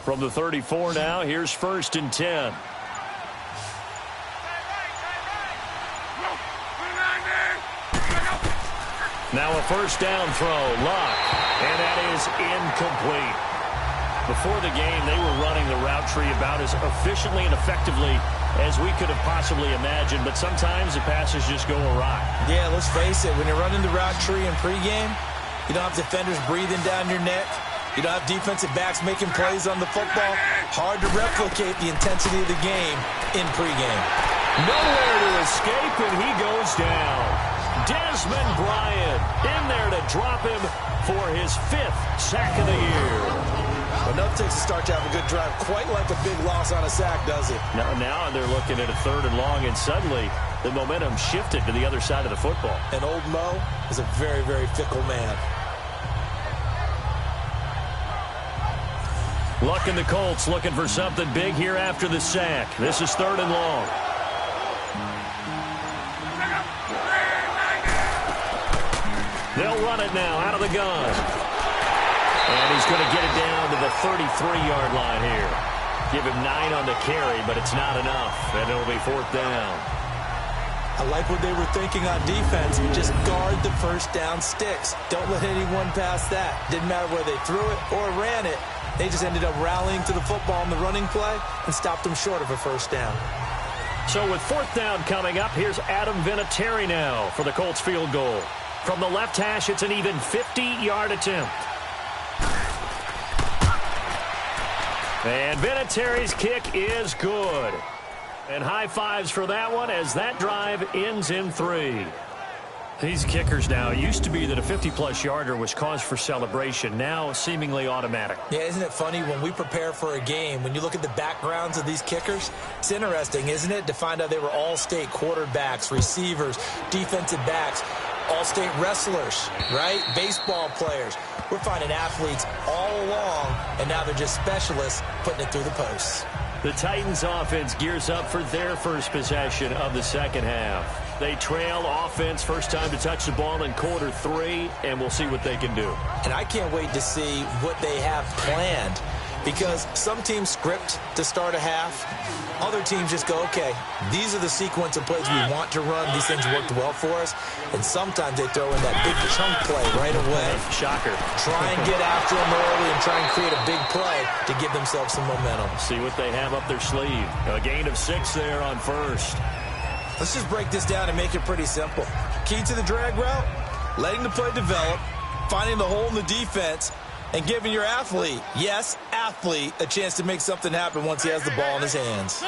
From the 34 now, here's 1st and 10. Now a first down throw, Luck, and that is incomplete. Before the game, they were running the route tree about as efficiently and effectively as we could have possibly imagined, but sometimes the passes just go awry. Yeah, let's face it, when you're running the route tree in pregame, you don't have defenders breathing down your neck. You don't have defensive backs making plays on the football. Hard to replicate the intensity of the game in pregame. Nowhere to escape, and he goes down. Desmond Bryant in there to drop him for his 5th sack of the year. Enough takes to start to have a good drive. Quite like a big loss on a sack, does it? Now they're looking at a 3rd and long, and suddenly the momentum shifted to the other side of the football. And old Mo is a very, very fickle man. Luck and the Colts looking for something big here after the sack. This is 3rd and long. They'll run it now out of the gun. And he's going to get it down to the 33-yard line here. Give him 9 on the carry, but it's not enough. And it'll be 4th down. I like what they were thinking on defense. Just guard the first down sticks. Don't let anyone pass that. Didn't matter whether they threw it or ran it. They just ended up rallying to the football in the running play and stopped them short of a first down. So with 4th down coming up, here's Adam Vinatieri now for the Colts field goal. From the left hash, it's an even 50-yard attempt. And Vinatieri's kick is good. And high fives for that one as that drive ends in 3. These kickers now, it used to be that a 50-plus yarder was cause for celebration, now seemingly automatic. Yeah, isn't it funny when we prepare for a game, when you look at the backgrounds of these kickers, it's interesting, isn't it, to find out they were all-state quarterbacks, receivers, defensive backs, all-state wrestlers, right? Baseball players. We're finding athletes all along, and now they're just specialists putting it through the posts. The Titans offense gears up for their first possession of the second half. They trail offense, first time to touch the ball in quarter 3, and we'll see what they can do. And I can't wait to see what they have planned, because some teams script to start a half. Other teams just go, okay, these are the sequence of plays we want to run. These things worked well for us. And sometimes they throw in that big chunk play right away. Shocker. Try and get after them early and try and create a big play to give themselves some momentum. See what they have up their sleeve. A gain of 6 there on first. Let's just break this down and make it pretty simple. Key to the drag route, letting the play develop, finding the hole in the defense, and giving your athlete, yes, athlete, a chance to make something happen once he has the ball in his hands.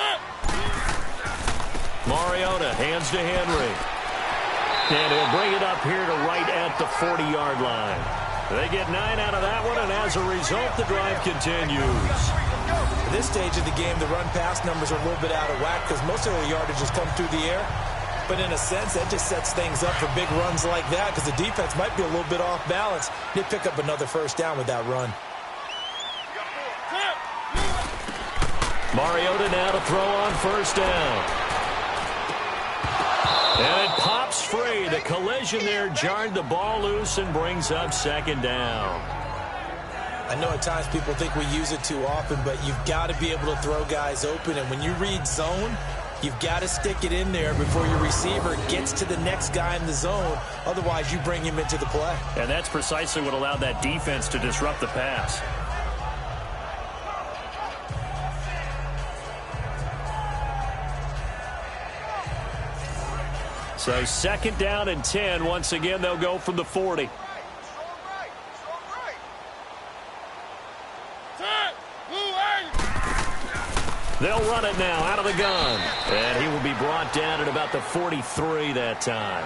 Mariota hands to Henry. And he'll bring it up here to right at the 40-yard line. They get 9 out of that one, and as a result, the drive continues. At this stage of the game, the run-pass numbers are a little bit out of whack because most of their yardage has come through the air. But in a sense, that just sets things up for big runs like that because the defense might be a little bit off balance. They pick up another first down with that run. Mariota now to throw on first down. And it pops free. The collision there jarred the ball loose and brings up second down. I know at times people think we use it too often, but you've got to be able to throw guys open. And when you read zone, you've got to stick it in there before your receiver gets to the next guy in the zone. Otherwise, you bring him into the play. And that's precisely what allowed that defense to disrupt the pass. So second down and 10. Once again, they'll go from the 40. They'll run it now out of the gun. And he will be brought down at about the 43 that time.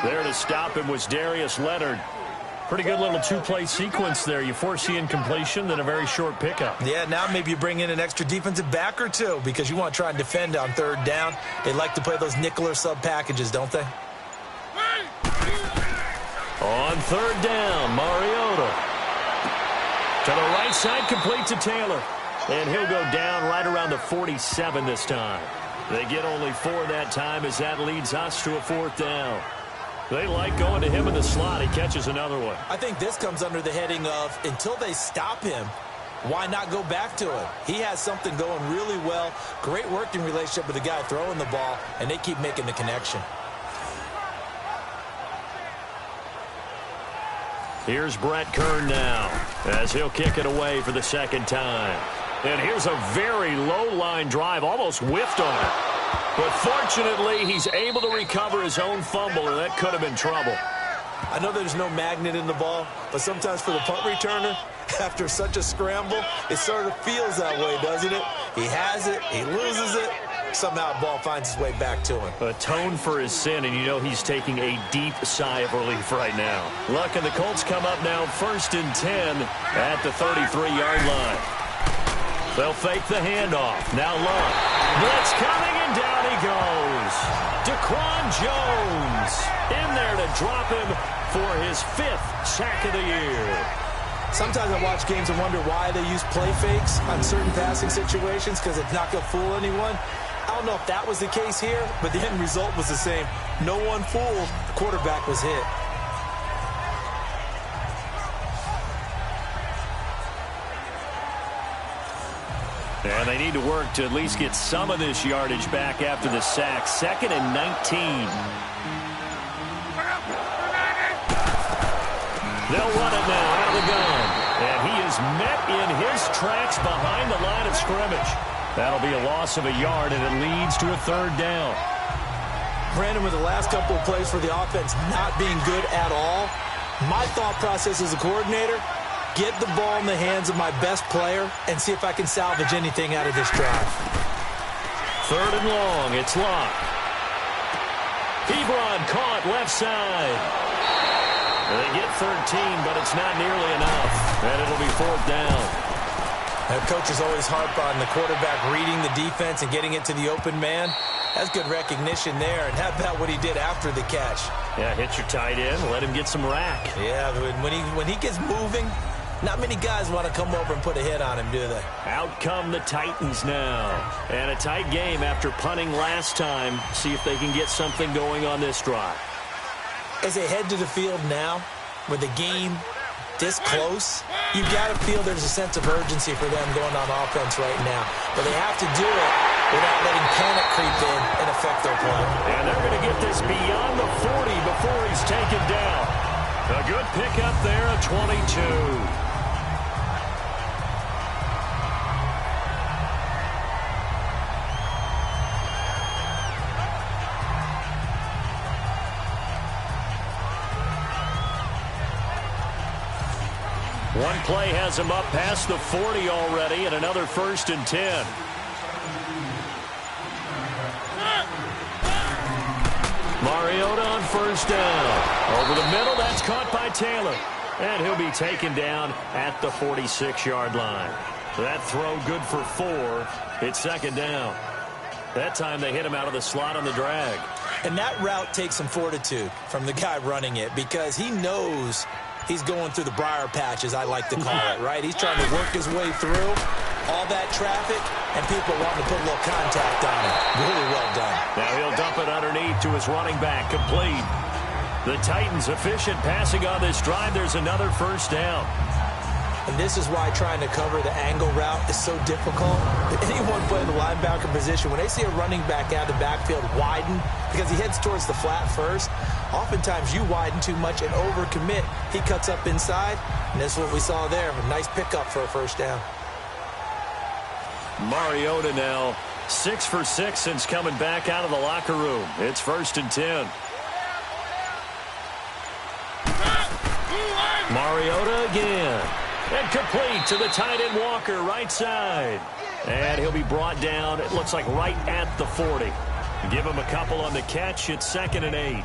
There to stop him was Darius Leonard. Pretty good little two-play sequence there. You force the incompletion, then a very short pickup. Yeah, now maybe you bring in an extra defensive back or two because you want to try and defend on third down. They like to play those nickel or sub packages, don't they? On third down, Mariota. To the right side, complete to Taylor. And he'll go down right around the 47 this time. They get only 4 that time as that leads us to a fourth down. They like going to him in the slot. He catches another one. I think this comes under the heading of until they stop him, why not go back to him? He has something going really well. Great working relationship with the guy throwing the ball, and they keep making the connection. Here's Brett Kern now as he'll kick it away for the second time. And here's a very low line drive, almost whiffed on it. But fortunately, he's able to recover his own fumble, or that could have been trouble. I know there's no magnet in the ball, but sometimes for the punt returner, after such a scramble, it sort of feels that way, doesn't it? He has it, he loses it, somehow the ball finds its way back to him. Atone for his sin, and you know he's taking a deep sigh of relief right now. Luck and the Colts come up now 1st and 10 at the 33-yard line. They'll fake the handoff. Now Luck. Blitz coming, and down he goes. Daquan Jones in there to drop him for his 5th sack of the year. Sometimes I watch games and wonder why they use play fakes on certain passing situations because it's not going to fool anyone. I don't know if that was the case here, but the end result was the same. No one fooled. The quarterback was hit. And they need to work to at least get some of this yardage back after the sack. 2nd and 19. They'll run it now out of the gun. And he is met in his tracks behind the line of scrimmage. That'll be a loss of a yard, and it leads to a 3rd down. Brandon, with the last couple of plays for the offense not being good at all, my thought process as a coordinator, get the ball in the hands of my best player and see if I can salvage anything out of this drive. 3rd and long. It's Locke. Ebron caught left side. They get 13, but it's not nearly enough. And it'll be 4th down. Coaches always harp on the quarterback reading the defense and getting it to the open man. That's good recognition there. And how about what he did after the catch? Yeah, hit your tight end, let him get some rack. Yeah, when he gets moving, Not many guys want to come over and put a hit on him, do they? Out come the Titans now. And a tight game after punting last time. See if they can get something going on this drive. As they head to the field now, with the game this close, you've got to feel there's a sense of urgency for them going on offense right now. But they have to do it without letting panic creep in and affect their play. And they're going to get this beyond the 40 before he's taken down. A good pickup there at 22. One play has him up past the 40 already, and another 1st and 10. Mariota on 1st down. Over the middle, that's caught by Taylor. And he'll be taken down at the 46-yard line. That throw good for 4. It's 2nd down. That time they hit him out of the slot on the drag. And that route takes some fortitude from the guy running it because he knows he's going through the briar patch, as I like to call it, right? He's trying to work his way through all that traffic, and people want to put a little contact on it. Really well done. Now he'll dump it underneath to his running back, complete. The Titans efficient passing on this drive. There's another 1st down. And this is why trying to cover the angle route is so difficult. Anyone playing the linebacker position, when they see a running back out of the backfield widen, because he heads towards the flat first, oftentimes you widen too much and overcommit. He cuts up inside, and that's what we saw there. A nice pickup for a 1st down. Mariota now 6 for 6 since coming back out of the locker room. It's 1st and 10. Mariota again. And complete to the tight end Walker, right side. And he'll be brought down, it looks like right at the 40. Give him a couple on the catch. It's 2nd and 8.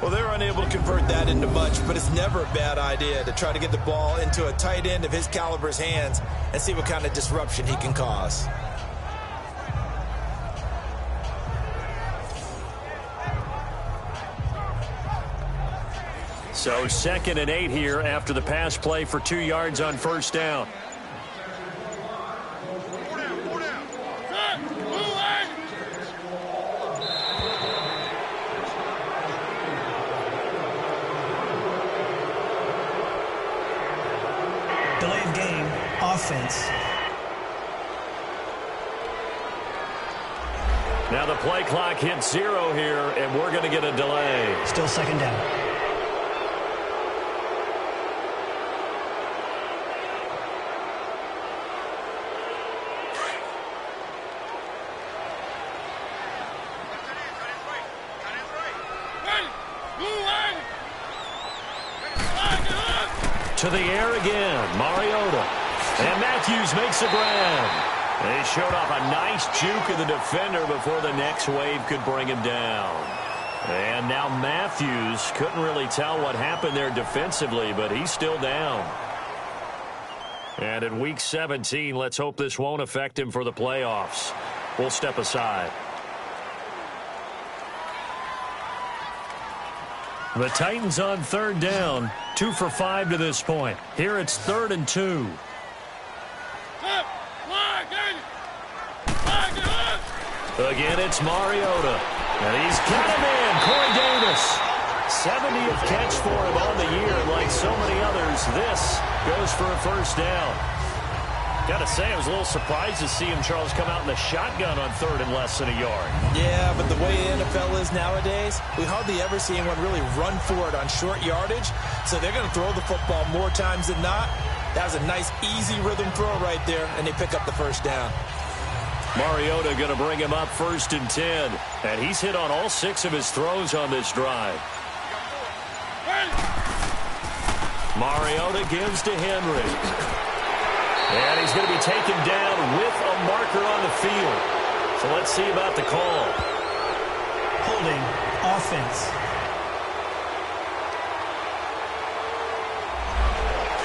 Well, they're unable to convert that into much, but it's never a bad idea to try to get the ball into a tight end of his caliber's hands and see what kind of disruption he can cause. So 2nd and 8 here after the pass play for 2 yards on 1st down. Delay of game, offense. Now the play clock hits 0 here, and we're going to get a delay. Still 2nd down. To the air again, Mariota. And Matthews makes the grab. They showed off a nice juke of the defender before the next wave could bring him down. And now Matthews couldn't really tell what happened there defensively, but he's still down. And in Week 17, let's hope this won't affect him for the playoffs. We'll step aside. The Titans on 3rd down, 2 for 5 to this point. Here it's 3rd and 2. Again, it's Mariota. And he's got him in, Corey Davis. 70th catch for him on the year, and like so many others, this goes for a 1st down. Got to say, I was a little surprised to see him, Charles, come out in the shotgun on 3rd and less than a yard. Yeah, but the way the NFL is nowadays, we hardly ever see anyone really run for it on short yardage. So they're going to throw the football more times than not. That was a nice, easy rhythm throw right there, and they pick up the 1st down. Mariota going to bring him up 1st and 10. And he's hit on all 6 of his throws on this drive. Mariota gives to Henry. And he's going to be taken down with a marker on the field. So let's see about the call. Holding, offense.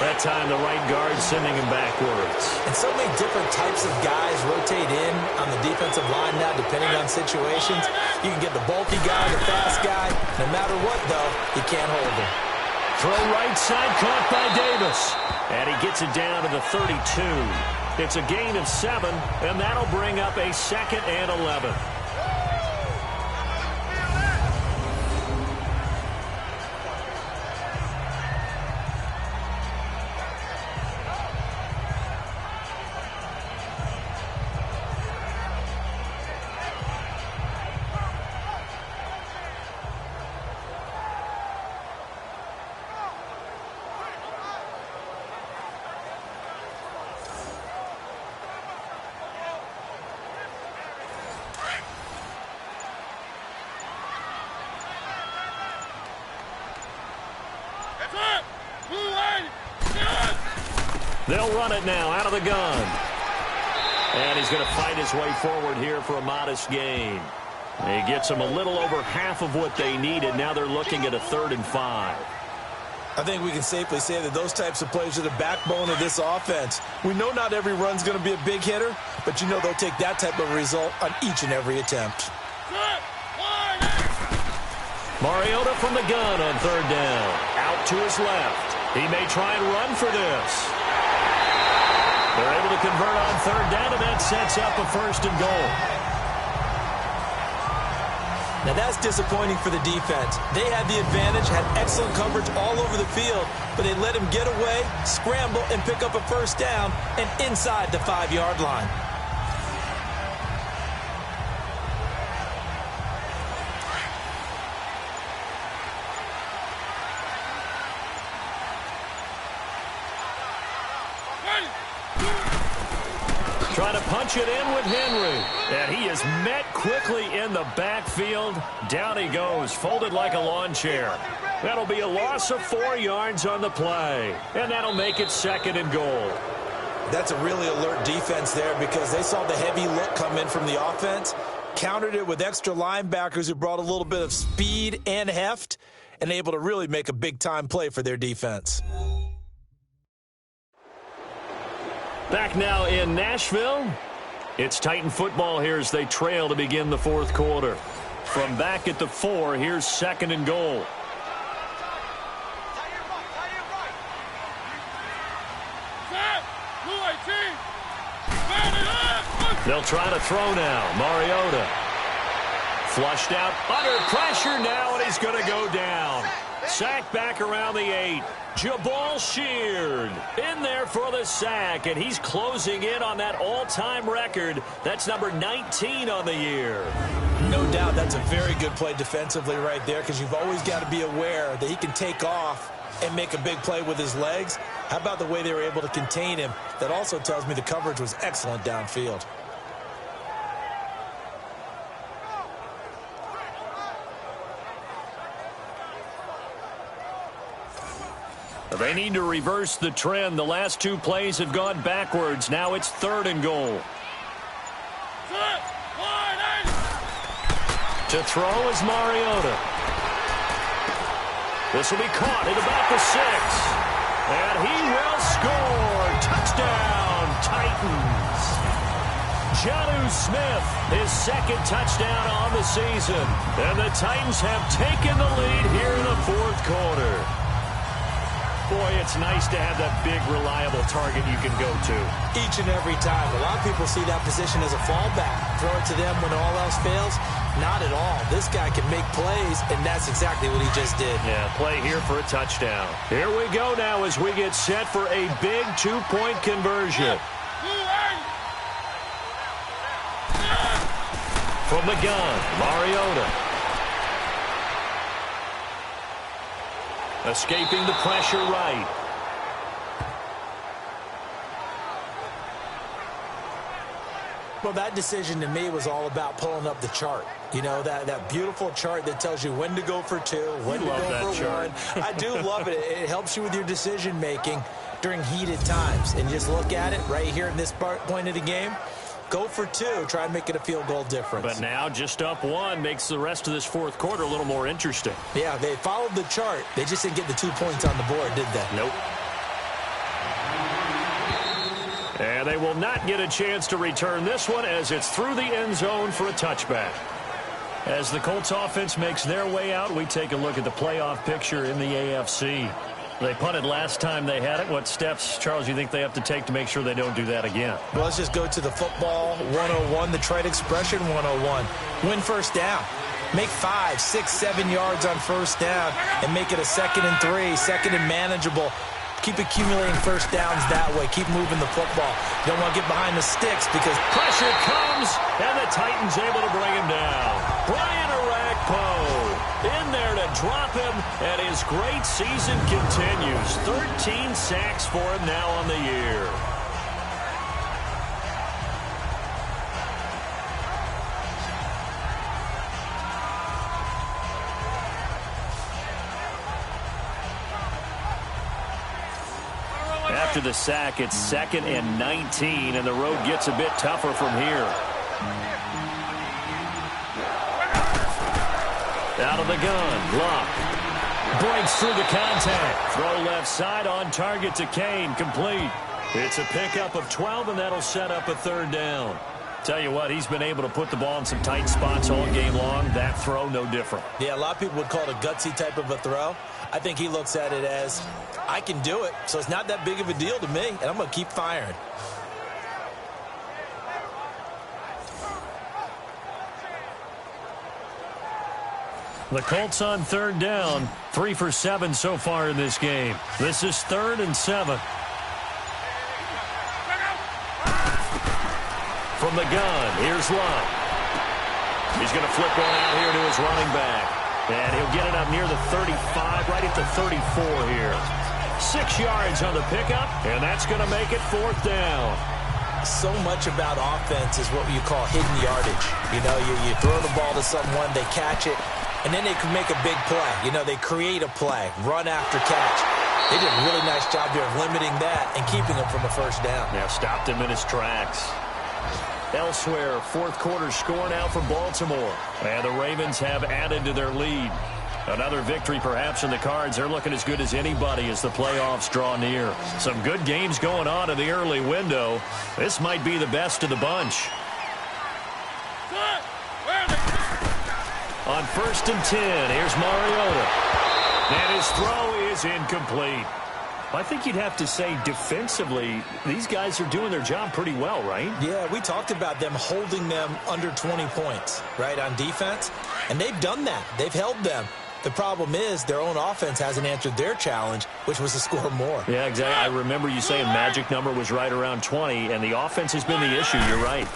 That time the right guard sending him backwards. And so many different types of guys rotate in on the defensive line now, depending on situations. You can get the bulky guy, the fast guy. No matter what, though, you can't hold him. Throw right side, caught by Davis. And he gets it down to the 32. It's a gain of 7, and that'll bring up a 2nd and 11. They'll run it now out of the gun. And he's going to fight his way forward here for a modest gain. He gets them a little over half of what they needed. Now they're looking at a 3rd and 5. I think we can safely say that those types of plays are the backbone of this offense. We know not every run's going to be a big hitter, but you know they'll take that type of result on each and every attempt. Mariota from the gun on 3rd down. Out to his left. He may try and run for this. They're able to convert on 3rd down, and that sets up a 1st and goal. Now that's disappointing for the defense. They had the advantage, had excellent coverage all over the field, but they let him get away, scramble, and pick up a 1st down and inside the 5-yard line. Trying to punch it in with Henry. And he is met quickly in the backfield. Down he goes, folded like a lawn chair. That'll be a loss of 4 yards on the play. And that'll make it 2nd and goal. That's a really alert defense there because they saw the heavy look come in from the offense, countered it with extra linebackers who brought a little bit of speed and heft, and able to really make a big-time play for their defense. Back now in Nashville. It's Titan football here as they trail to begin the 4th quarter. From back at the 4, here's 2nd and goal. They'll try to throw now. Mariota. Flushed out. Under pressure now, and he's going to go down. Sack back around the 8. Jabal Sheard in there for the sack, and he's closing in on that all-time record. That's number 19 on the year. No doubt that's a very good play defensively right there because you've always got to be aware that he can take off and make a big play with his legs. How about the way they were able to contain him? That also tells me the coverage was excellent downfield. They need to reverse the trend. The last 2 plays have gone backwards. Now it's 3rd and goal. To throw is Mariota. This will be caught at about the 6. And he will score. Touchdown, Titans. Jonnu Smith, his 2nd touchdown on the season. And the Titans have taken the lead here in the 4th quarter. Boy, it's nice to have that big, reliable target you can go to. Each and every time. A lot of people see that position as a fallback. Throw it to them when all else fails. Not at all. This guy can make plays, and that's exactly what he just did. Yeah, play here for a touchdown. Here we go now as we get set for a big 2-point conversion. From the gun, Mariota. Escaping the pressure right. Well, that decision to me was all about pulling up the chart. You know, that beautiful chart that tells you when to go for 2, when to go for 1. I do love it. It helps you with your decision-making during heated times. And just look at it right here in this point of the game. Go for 2. Try and make it a field goal difference. But now just up 1 makes the rest of this 4th quarter a little more interesting. Yeah, they followed the chart. They just didn't get the 2 points on the board, did they? Nope. And they will not get a chance to return this one as it's through the end zone for a touchback. As the Colts offense makes their way out, we take a look at the playoff picture in the AFC. They punted last time they had it. What steps, Charles, you think they have to take to make sure they don't do that again? Well, let's just go to the football 101, the trade expression 101. Win first down. Make 5, 6, 7 yards on first down and make it a 2nd and 3, 2nd and manageable. Keep accumulating first downs that way. Keep moving the football. You don't want to get behind the sticks because pressure comes, and the Titans able to bring him down. Brian Orakpo in there to drop him, and his great season continues. 13 sacks for him now on the year. After the sack, it's 2nd and 19, and the road gets a bit tougher from here. Out of the gun, Luck breaks through the contact. Throw left side on target to Kane, complete. It's a pickup of 12, and that'll set up a 3rd down. Tell you what, he's been able to put the ball in some tight spots all game long. That throw, no different. Yeah, a lot of people would call it a gutsy type of a throw. I think he looks at it as, I can do it, so it's not that big of a deal to me, and I'm going to keep firing. The Colts on 3rd down, 3 for 7 so far in this game. This is 3rd and 7. From the gun, here's Luck. He's going to flip one out here to his running back. And he'll get it up near the 35, right at the 34 here. 6 yards on the pickup, and that's going to make it 4th down. So much about offense is what you call hidden yardage. You know, you throw the ball to someone, they catch it, and then they can make a big play. You know, they create a play, run after catch. They did a really nice job here of limiting that and keeping him from a 1st down. Yeah, stopped him in his tracks. Elsewhere, 4th quarter score now for Baltimore. And the Ravens have added to their lead. Another victory perhaps in the cards. They're looking as good as anybody as the playoffs draw near. Some good games going on in the early window. This might be the best of the bunch. On 1st and 10, here's Mariota. And his throw is incomplete. I think you'd have to say defensively, these guys are doing their job pretty well, right? Yeah, we talked about them holding them under 20 points, right, on defense. And they've done that. They've held them. The problem is their own offense hasn't answered their challenge, which was to score more. Yeah, exactly. I remember you saying magic number was right around 20, and the offense has been the issue. You're right.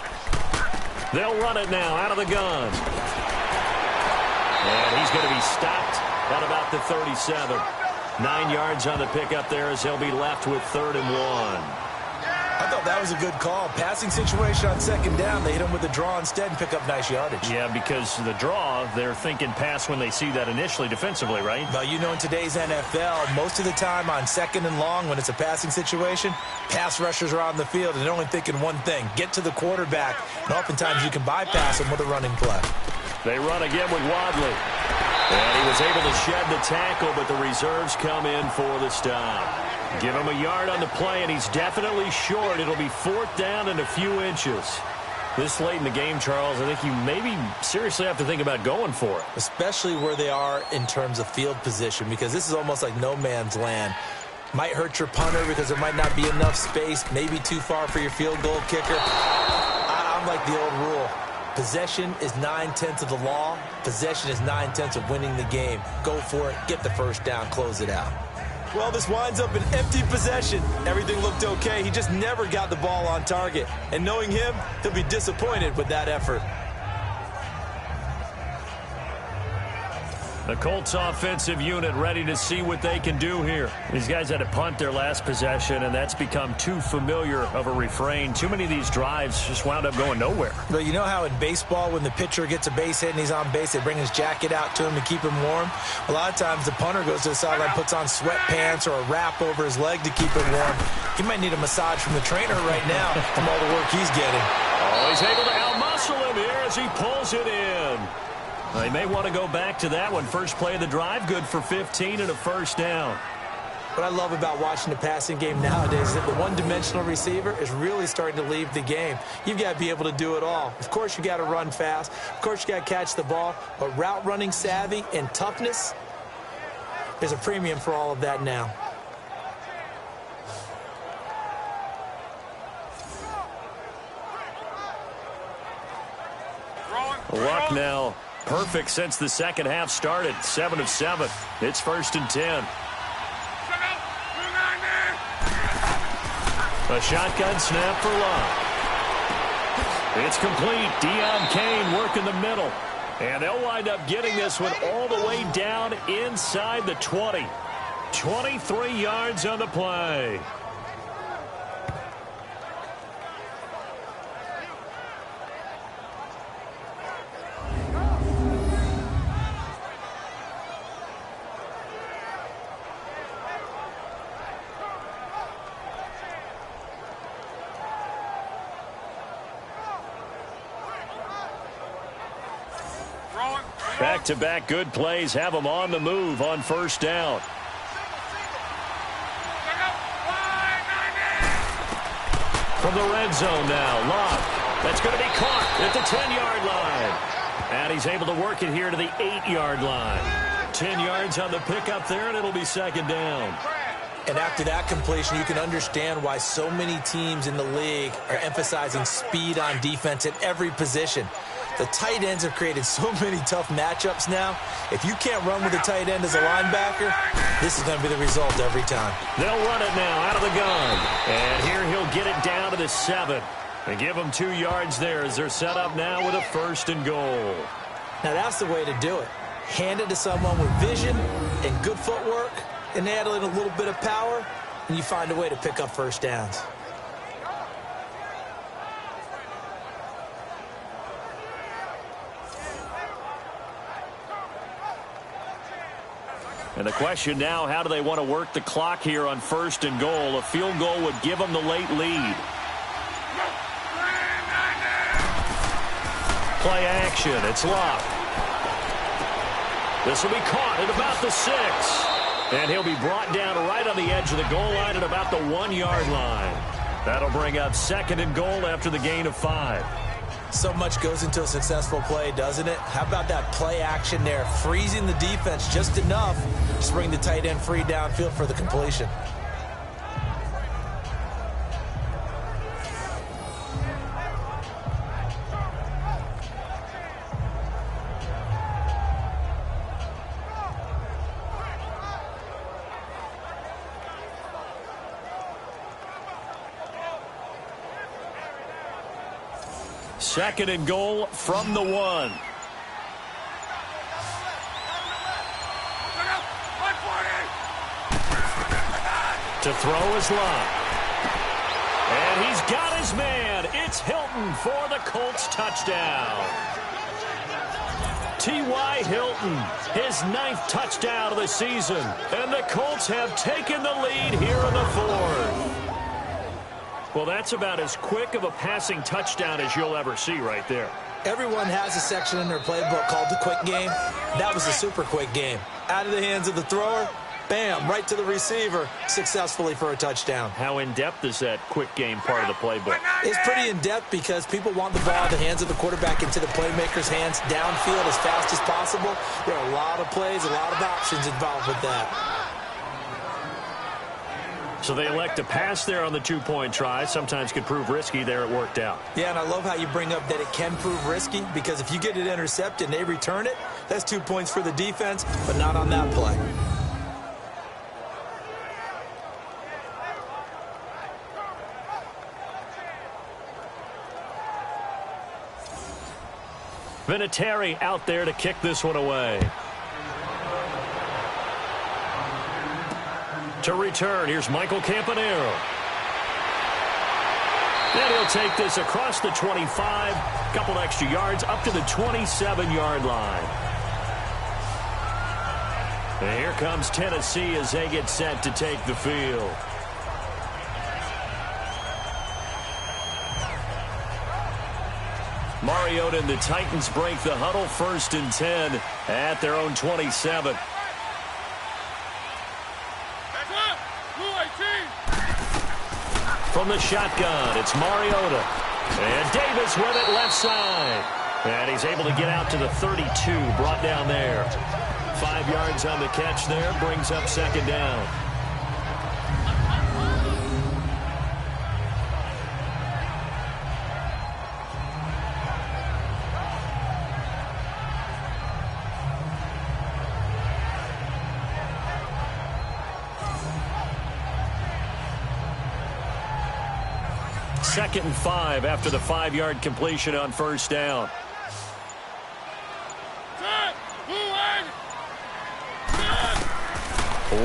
They'll run it now out of the gun. And he's going to be stopped at about the 37. 9 yards on the pickup there as he'll be left with 3rd and 1. I thought that was a good call. Passing situation on 2nd down. They hit him with a draw instead and pick up nice yardage. Yeah, because the draw, they're thinking pass when they see that initially defensively, right? Well, you know, in today's NFL, most of the time on 2nd and long when it's a passing situation, pass rushers are on the field and they're only thinking one thing, get to the quarterback. And oftentimes you can bypass them with a running play. They run again with Wadley. And he was able to shed the tackle, but the reserves come in for the stop. Give him a yard on the play, and he's definitely short. It'll be 4th down and a few inches. This late in the game, Charles, I think you maybe seriously have to think about going for it. Especially where they are in terms of field position, because this is almost like no man's land. Might hurt your punter because there might not be enough space, maybe too far for your field goal kicker. I'm like the old rule. Possession is 9/10 of the law. Possession is 9/10 of winning the game. Go for it. Get the 1st down. Close it out. Well, this winds up an empty possession. Everything looked okay. He just never got the ball on target. And knowing him, he'll be disappointed with that effort. The Colts offensive unit ready to see what they can do here. These guys had to punt their last possession, and that's become too familiar of a refrain. Too many of these drives just wound up going nowhere. Well, you know how in baseball when the pitcher gets a base hit and he's on base, they bring his jacket out to him to keep him warm? A lot of times the punter goes to the sideline, puts on sweatpants or a wrap over his leg to keep him warm. He might need a massage from the trainer right now from all the work he's getting. Oh, he's able to out-muscle him here as he pulls it in. They may want to go back to that one. First play of the drive, good for 15 and a 1st down. What I love about watching the passing game nowadays is that the one-dimensional receiver is really starting to leave the game. You've got to be able to do it all. Of course, you got to run fast. Of course, you got to catch the ball. But route running savvy and toughness, there's a premium for all of that now. Luck now perfect since the second half started. 7 of 7. It's 1st and 10. A shotgun snap for Luck. It's complete. Deion Kane working the middle. And they'll wind up getting this one all the way down inside the 20. 23 yards on the play. Back-to-back good plays have them on the move on 1st down. From the red zone now, Luck. That's going to be caught at the 10-yard line. And he's able to work it here to the 8-yard line. 10 yards on the pickup there, and it'll be 2nd down. And after that completion, you can understand why so many teams in the league are emphasizing speed on defense at every position. The tight ends have created so many tough matchups now. If you can't run with a tight end as a linebacker, this is going to be the result every time. They'll run it now out of the gun. And here he'll get it down to the 7. And give them 2 yards there as they're set up now with a 1st and goal. Now that's the way to do it. Hand it to someone with vision and good footwork, and add in a little bit of power, and you find a way to pick up 1st downs. And the question now, how do they want to work the clock here on 1st and goal? A field goal would give them the late lead. Play action. It's Luck. This will be caught at about the 6. And he'll be brought down right on the edge of the goal line at about the 1-yard line. That'll bring up 2nd and goal after the gain of 5. So much goes into a successful play, doesn't it? How about that play action there? Freezing the defense just enough to bring the tight end free downfield for the completion. Second and goal from the 1. To throw is Luck. And he's got his man. It's Hilton for the Colts touchdown. T.Y. Hilton, his 9th touchdown of the season. And the Colts have taken the lead here in the 4th. Well, that's about as quick of a passing touchdown as you'll ever see right there. Everyone has a section in their playbook called the quick game. That was a super quick game. Out of the hands of the thrower, bam, right to the receiver, successfully for a touchdown. How in-depth is that quick game part of the playbook? It's pretty in-depth because people want the ball out of the hands of the quarterback into the playmaker's hands downfield as fast as possible. There are a lot of plays, a lot of options involved with that. So they elect to pass there on the 2-point try. Sometimes could prove risky. There it worked out. Yeah, and I love how you bring up that it can prove risky, because if you get it intercepted and they return it, that's 2 points for the defense, but not on that play. Vinatieri out there to kick this one away. To return, here's Michael Campanero. Then he'll take this across the 25, couple extra yards up to the 27-yard line. And here comes Tennessee as they get set to take the field. Mariota and the Titans break the huddle, 1st and 10 at their own 27. from the shotgun. It's Mariota. And Davis with it left side. And he's able to get out to the 32, brought down there. 5 yards on the catch there, brings up second down. Second and 5 after the 5-yard completion on first down.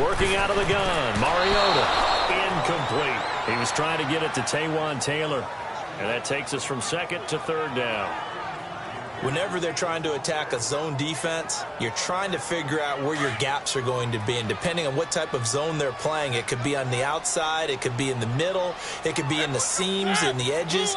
Working out of the gun, Mariota. Incomplete. He was trying to get it to Taywan Taylor. And that takes us from second to third down. Whenever they're trying to attack a zone defense, you're trying to figure out where your gaps are going to be. And depending on what type of zone they're playing, it could be on the outside, it could be in the middle, it could be in the seams, in the edges.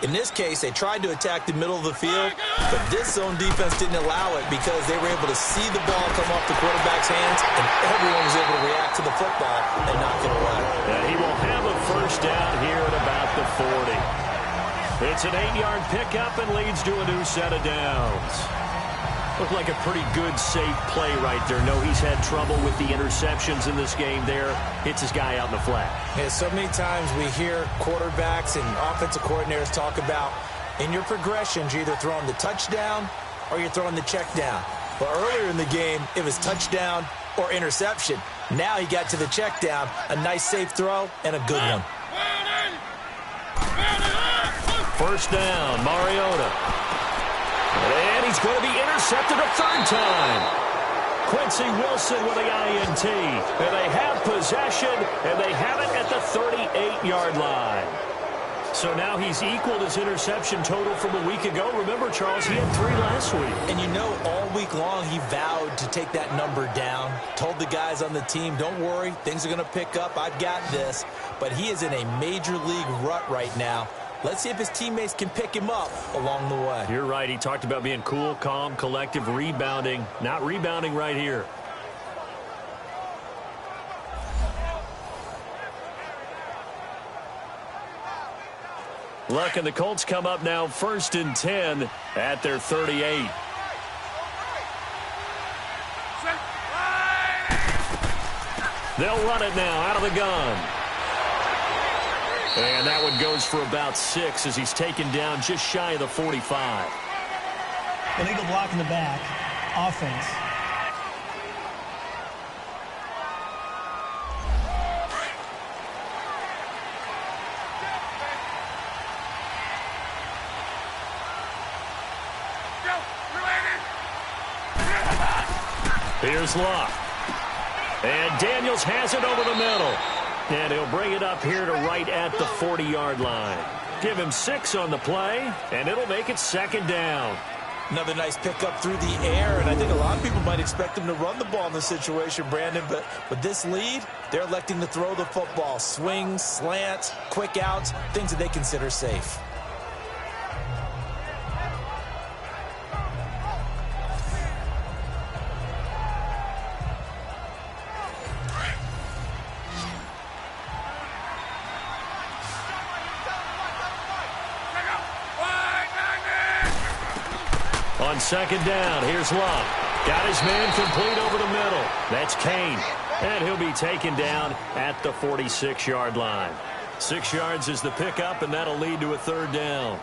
In this case, they tried to attack the middle of the field, but this zone defense didn't allow it because they were able to see the ball come off the quarterback's hands, and everyone was able to react to the football and knock it away. And he will have a first down here at about the 40. It's an 8-yard pickup and leads to a new set of downs. Looked like a pretty good, safe play right there. No, he's had trouble with the interceptions in this game there. Hits his guy out in the flat. Yeah, so many times we hear quarterbacks and offensive coordinators talk about in your progressions, you're either throwing the touchdown or you're throwing the check down. But earlier in the game, it was touchdown or interception. Now he got to the check down, a nice safe throw, and a good one. First down, Mariota. And he's going to be intercepted a third time. Quincy Wilson with the INT. And they have possession, and they have it at the 38-yard line. So now he's equaled his interception total from a week ago. Remember, Charles, he had 3 last week. And you know, all week long he vowed to take that number down. Told the guys on the team, don't worry, things are going to pick up. I've got this. But he is in a major league rut right now. Let's see if his teammates can pick him up along the way. You're right. He talked about being cool, calm, collective, rebounding. Not rebounding right here. Luck and the Colts come up now 1st and 10 at their 38. They'll run it now out of the gun. And that one goes for about 6 as he's taken down just shy of the 45. Illegal block in the back. Offense. Here's Locke. And Daniels has it over the middle. And he'll bring it up here to right at the 40-yard line. Give him 6 on the play, and it'll make it second down. Another nice pickup through the air, and I think a lot of people might expect him to run the ball in this situation, Brandon, but with this lead, they're electing to throw the football. Swings, slants, quick outs, things that they consider safe. On second down, here's Love. Got his man complete over the middle. That's Kane. And he'll be taken down at the 46-yard line. 6 yards is the pickup, and that'll lead to a third down.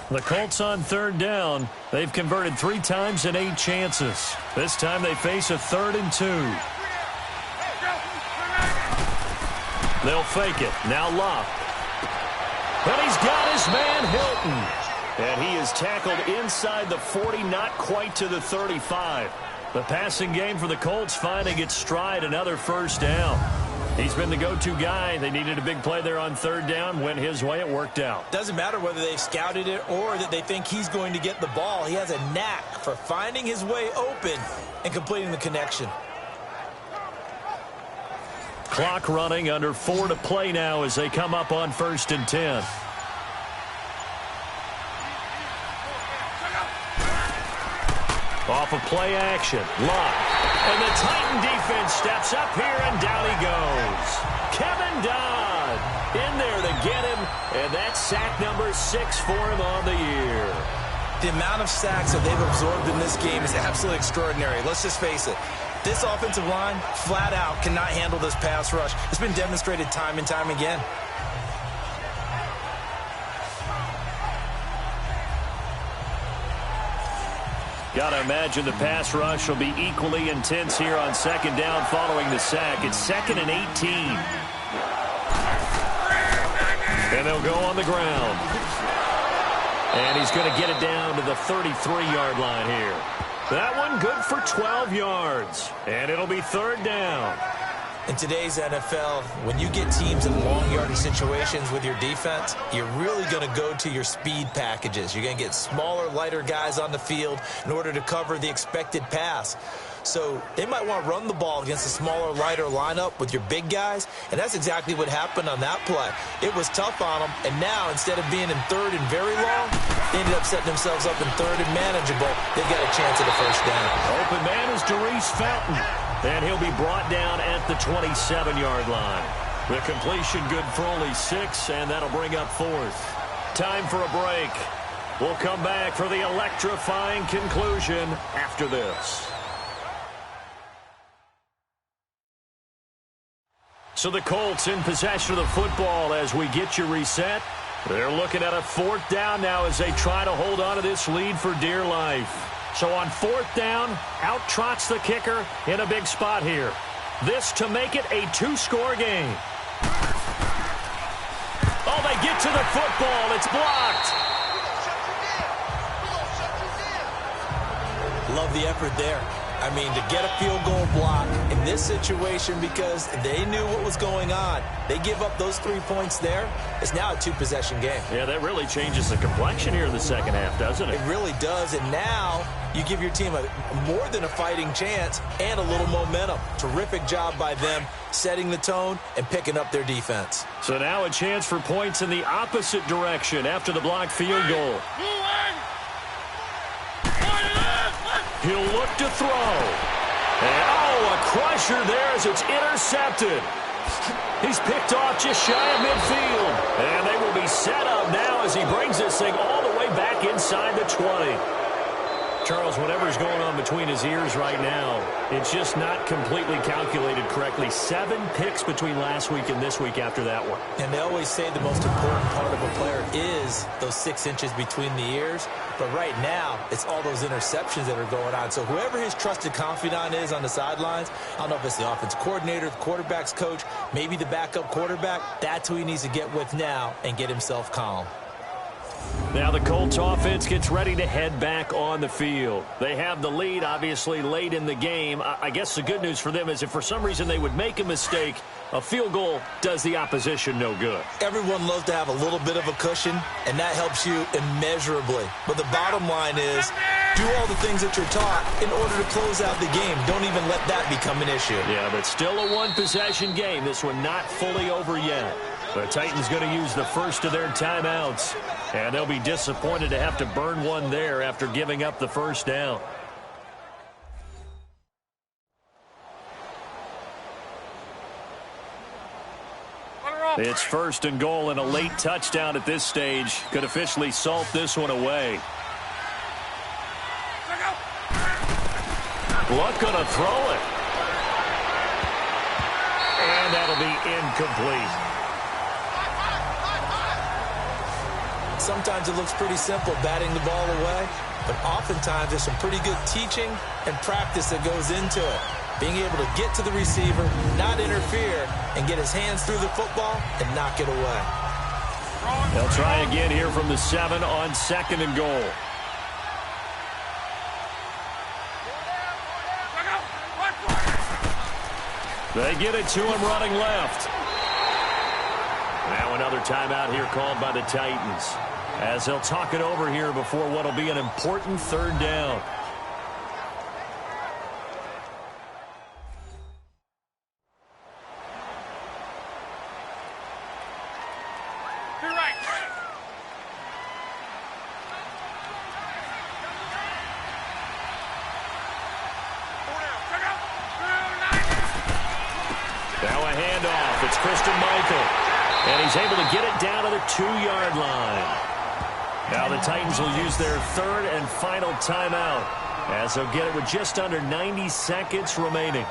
The Colts on third down. They've converted 3 times in 8 chances. This time they face a 3rd and 2. They'll fake it. Now Locke. And he's got his man Hilton. And he is tackled inside the 40, not quite to the 35. The passing game for the Colts finding its stride, another first down. He's been the go-to guy. They needed a big play there on third down. Went his way. It worked out. Doesn't matter whether they've scouted it or that they think he's going to get the ball. He has a knack for finding his way open and completing the connection. Clock running, under 4 to play now as they come up on 1st and 10. Off of play action. Luck. And the Titan defense steps up here, and down he goes. Kevin Dodd in there to get him, and that's sack number 6 for him on the year. The amount of sacks that they've absorbed in this game is absolutely extraordinary. Let's just face it. This offensive line, flat out, cannot handle this pass rush. It's been demonstrated time and time again. Got to imagine the pass rush will be equally intense here on 2nd down following the sack. It's 2nd and 18. And they'll go on the ground. And he's going to get it down to the 33-yard line here. That one good for 12 yards. And it'll be 3rd down. In today's NFL, when you get teams in long yardage situations with your defense, you're really going to go to your speed packages. You're going to get smaller, lighter guys on the field in order to cover the expected pass. So they might want to run the ball against a smaller, lighter lineup with your big guys, and that's exactly what happened on that play. It was tough on them, and now instead of being in 3rd and very long, they ended up setting themselves up in 3rd and manageable. They've got a chance at a 1st down. Open man is Darius Fountain. And he'll be brought down at the 27-yard line. The completion good for only 6, and that'll bring up 4th. Time for a break. We'll come back for the electrifying conclusion after this. So the Colts in possession of the football as we get you reset. They're looking at a 4th down now as they try to hold on to this lead for dear life. So on 4th down, out trots the kicker in a big spot here. This to make it a 2-score game. Oh, they get to the football. It's blocked. Love the effort there. I mean, to get a field goal block in this situation because they knew what was going on. They give up those 3 points there. It's now a 2-possession game. Yeah, that really changes the complexion here in the second half, doesn't it? It really does, and now you give your team more than a fighting chance and a little momentum. Terrific job by them setting the tone and picking up their defense. So now a chance for points in the opposite direction after the blocked field goal. He'll look to throw. And, a crusher there as it's intercepted. He's picked off just shy of midfield. And they will be set up now as he brings this thing all the way back inside the 20. Charles, whatever's going on between his ears right now, it's just not completely calculated correctly. 7 picks between last week and this week after that one. And they always say the most important part of a player is those 6 inches between the ears. But right now, it's all those interceptions that are going on. So whoever his trusted confidant is on the sidelines, I don't know if it's the offensive coordinator, the quarterback's coach, maybe the backup quarterback, that's who he needs to get with now and get himself calm. Now the Colts offense gets ready to head back on the field. They have the lead, obviously, late in the game. I guess the good news for them is if for some reason they would make a mistake, a field goal does the opposition no good. Everyone loves to have a little bit of a cushion, and that helps you immeasurably. But the bottom line is do all the things that you're taught in order to close out the game. Don't even let that become an issue. Yeah, but still a 1-possession game. This one not fully over yet. The Titans going to use the first of their timeouts, and they'll be disappointed to have to burn one there after giving up the 1st down. It's 1st and goal, and a late touchdown at this stage could officially salt this one away. Luck going to throw it. And that'll be incomplete. Sometimes it looks pretty simple batting the ball away, but oftentimes there's some pretty good teaching and practice that goes into it. Being able to get to the receiver, not interfere, and get his hands through the football and knock it away. They'll try again here from the 7 on 2nd and goal. They get it to him running left. Now another timeout here called by the Titans, as they'll talk it over here before what will be an important 3rd down. It's Christian Michael. And he's able to get it down to the 2-yard line. Now the Titans will use their third and final timeout, as they'll get it with just under 90 seconds remaining.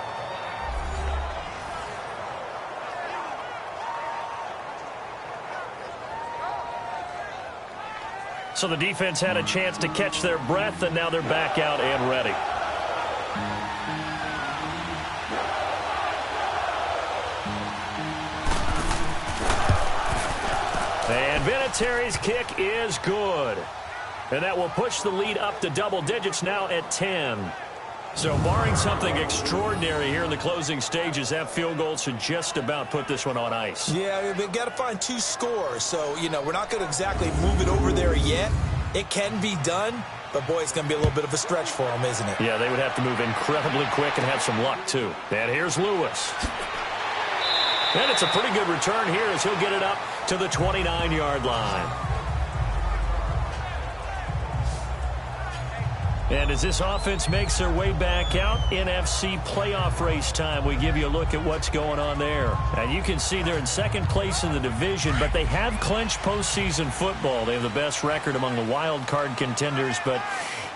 So the defense had a chance to catch their breath, and now they're back out and ready. And Vinatieri's kick is good. And that will push the lead up to double digits now at 10. So barring something extraordinary here in the closing stages, that field goal should just about put this one on ice. Yeah, they've got to find 2 scores. So, you know, we're not going to exactly move it over there yet. It can be done, but, boy, it's going to be a little bit of a stretch for them, isn't it? Yeah, they would have to move incredibly quick and have some luck, too. And here's Lewis. And it's a pretty good return here as he'll get it up to the 29-yard line. And as this offense makes their way back out, NFC playoff race time, we give you a look at what's going on there. And you can see they're in second place in the division, but they have clinched postseason football. They have the best record among the wild card contenders, but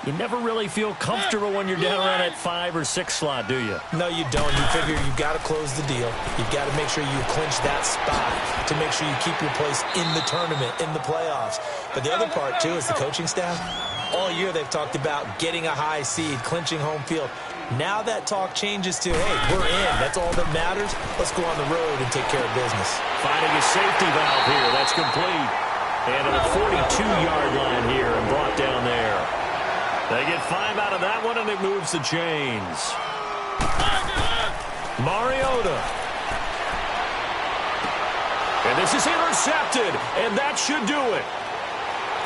you never really feel comfortable when you're down around that 5 or 6 slot, do you? No, you don't. You figure you've got to close the deal. You've got to make sure you clinch that spot to make sure you keep your place in the tournament, in the playoffs. But the other part, too, is the coaching staff. All year they've talked about getting a high seed, clinching home field. Now that talk changes to, hey, we're in. That's all that matters. Let's go on the road and take care of business. Finding a safety valve here. That's complete. And at the 42-yard line here and brought down there. They get 5 out of that one, and it moves the chains. Mariota. And this is intercepted, and that should do it.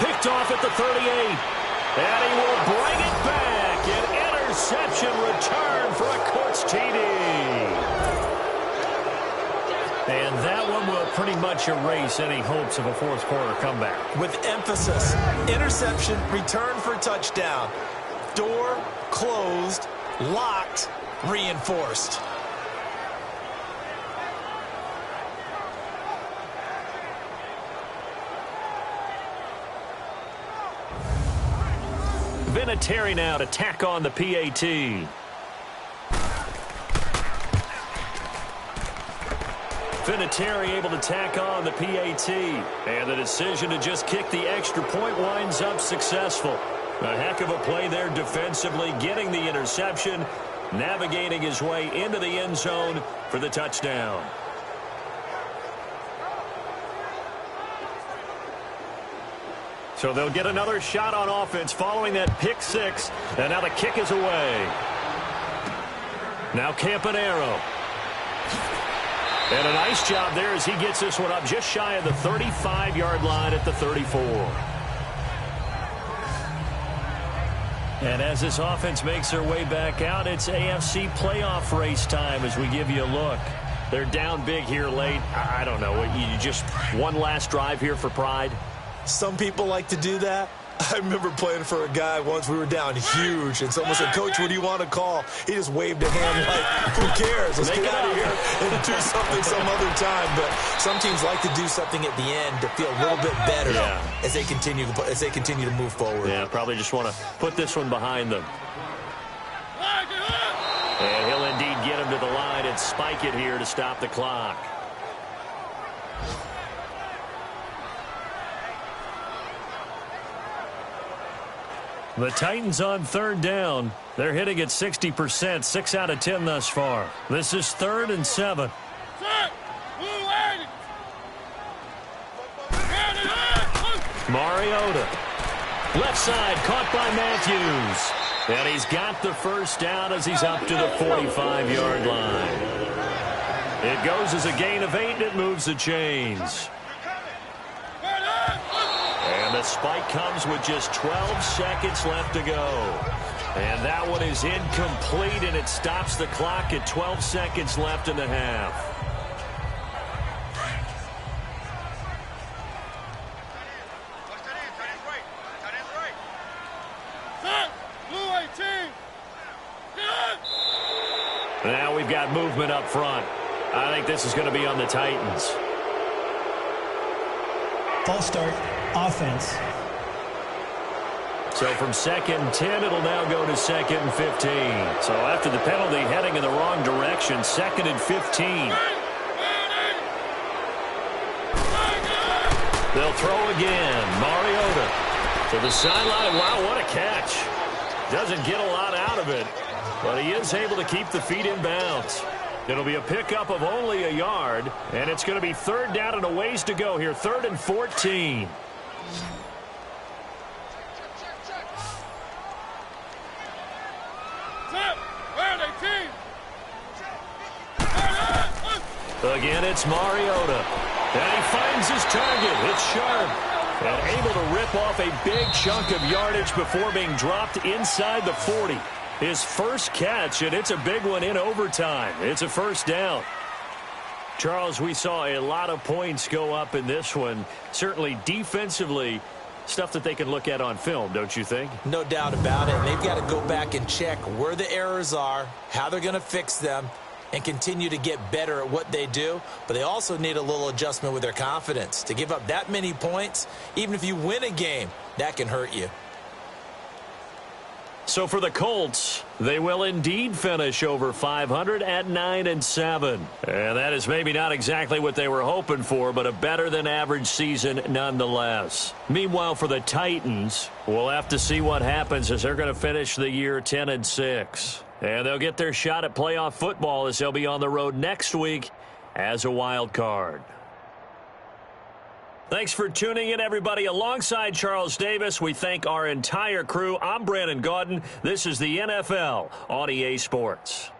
Picked off at the 38. And he will bring it back. An interception return for a Colts TD. And that one will pretty much erase any hopes of a fourth-quarter comeback. With emphasis, interception, return for touchdown. Door closed, locked, reinforced. Vinatieri now to tack on the PAT. Vinatieri able to tack on the PAT. And the decision to just kick the extra point winds up successful. A heck of a play there defensively, getting the interception, navigating his way into the end zone for the touchdown. So they'll get another shot on offense following that pick 6. And now the kick is away. Now Campanaro. And a nice job there as he gets this one up just shy of the 35-yard line at the 34. And as this offense makes their way back out, it's AFC playoff race time as we give you a look. They're down big here late. I don't know. You just one last drive here for pride? Some people like to do that. I remember playing for a guy once. We were down huge, and someone said, "Coach, what do you want to call?" He just waved a hand like, who cares? Let's get out of here and do something some other time. But some teams like to do something at the end to feel a little bit better as they continue to move forward. Yeah, probably just want to put this one behind them. And he'll indeed get him to the line and spike it here to stop the clock. The Titans on third down. They're hitting at 60%, 6 out of 10 thus far. This is 3rd and 7. Mariota. Left side, caught by Matthews. And he's got the first down as he's up to the 45-yard line. It goes as a gain of 8, and it moves the chains. And the spike comes with just 12 seconds left to go. And that one is incomplete, and it stops the clock at 12 seconds left in the half. Now we've got movement up front. I think this is going to be on the Titans. False start, offense. So from 2nd and 10, it'll now go to 2nd and 15. So after the penalty, heading in the wrong direction, 2nd and 15. They'll throw again. Mariota to the sideline. Wow, what a catch. Doesn't get a lot out of it, but he is able to keep the feet in bounds. It'll be a pickup of only a yard, and it's going to be 3rd down and a ways to go here. 3rd and 14. Again, it's Mariota. And he finds his target. It's sharp. And able to rip off a big chunk of yardage before being dropped inside the 40. His first catch, and it's a big one in overtime. It's a 1st down. Charles, we saw a lot of points go up in this one. Certainly defensively, stuff that they can look at on film, don't you think? No doubt about it. And they've got to go back and check where the errors are, how they're going to fix them, and continue to get better at what they do. But they also need a little adjustment with their confidence. To give up that many points, even if you win a game, that can hurt you. So for the Colts, they will indeed finish over 500 at 9-7. And that is maybe not exactly what they were hoping for, but a better than average season nonetheless. Meanwhile, for the Titans, we'll have to see what happens as they're going to finish the year 10-6. And they'll get their shot at playoff football as they'll be on the road next week as a wild card. Thanks for tuning in, everybody. Alongside Charles Davis, we thank our entire crew. I'm Brandon Gaudin. This is the NFL on EA Sports.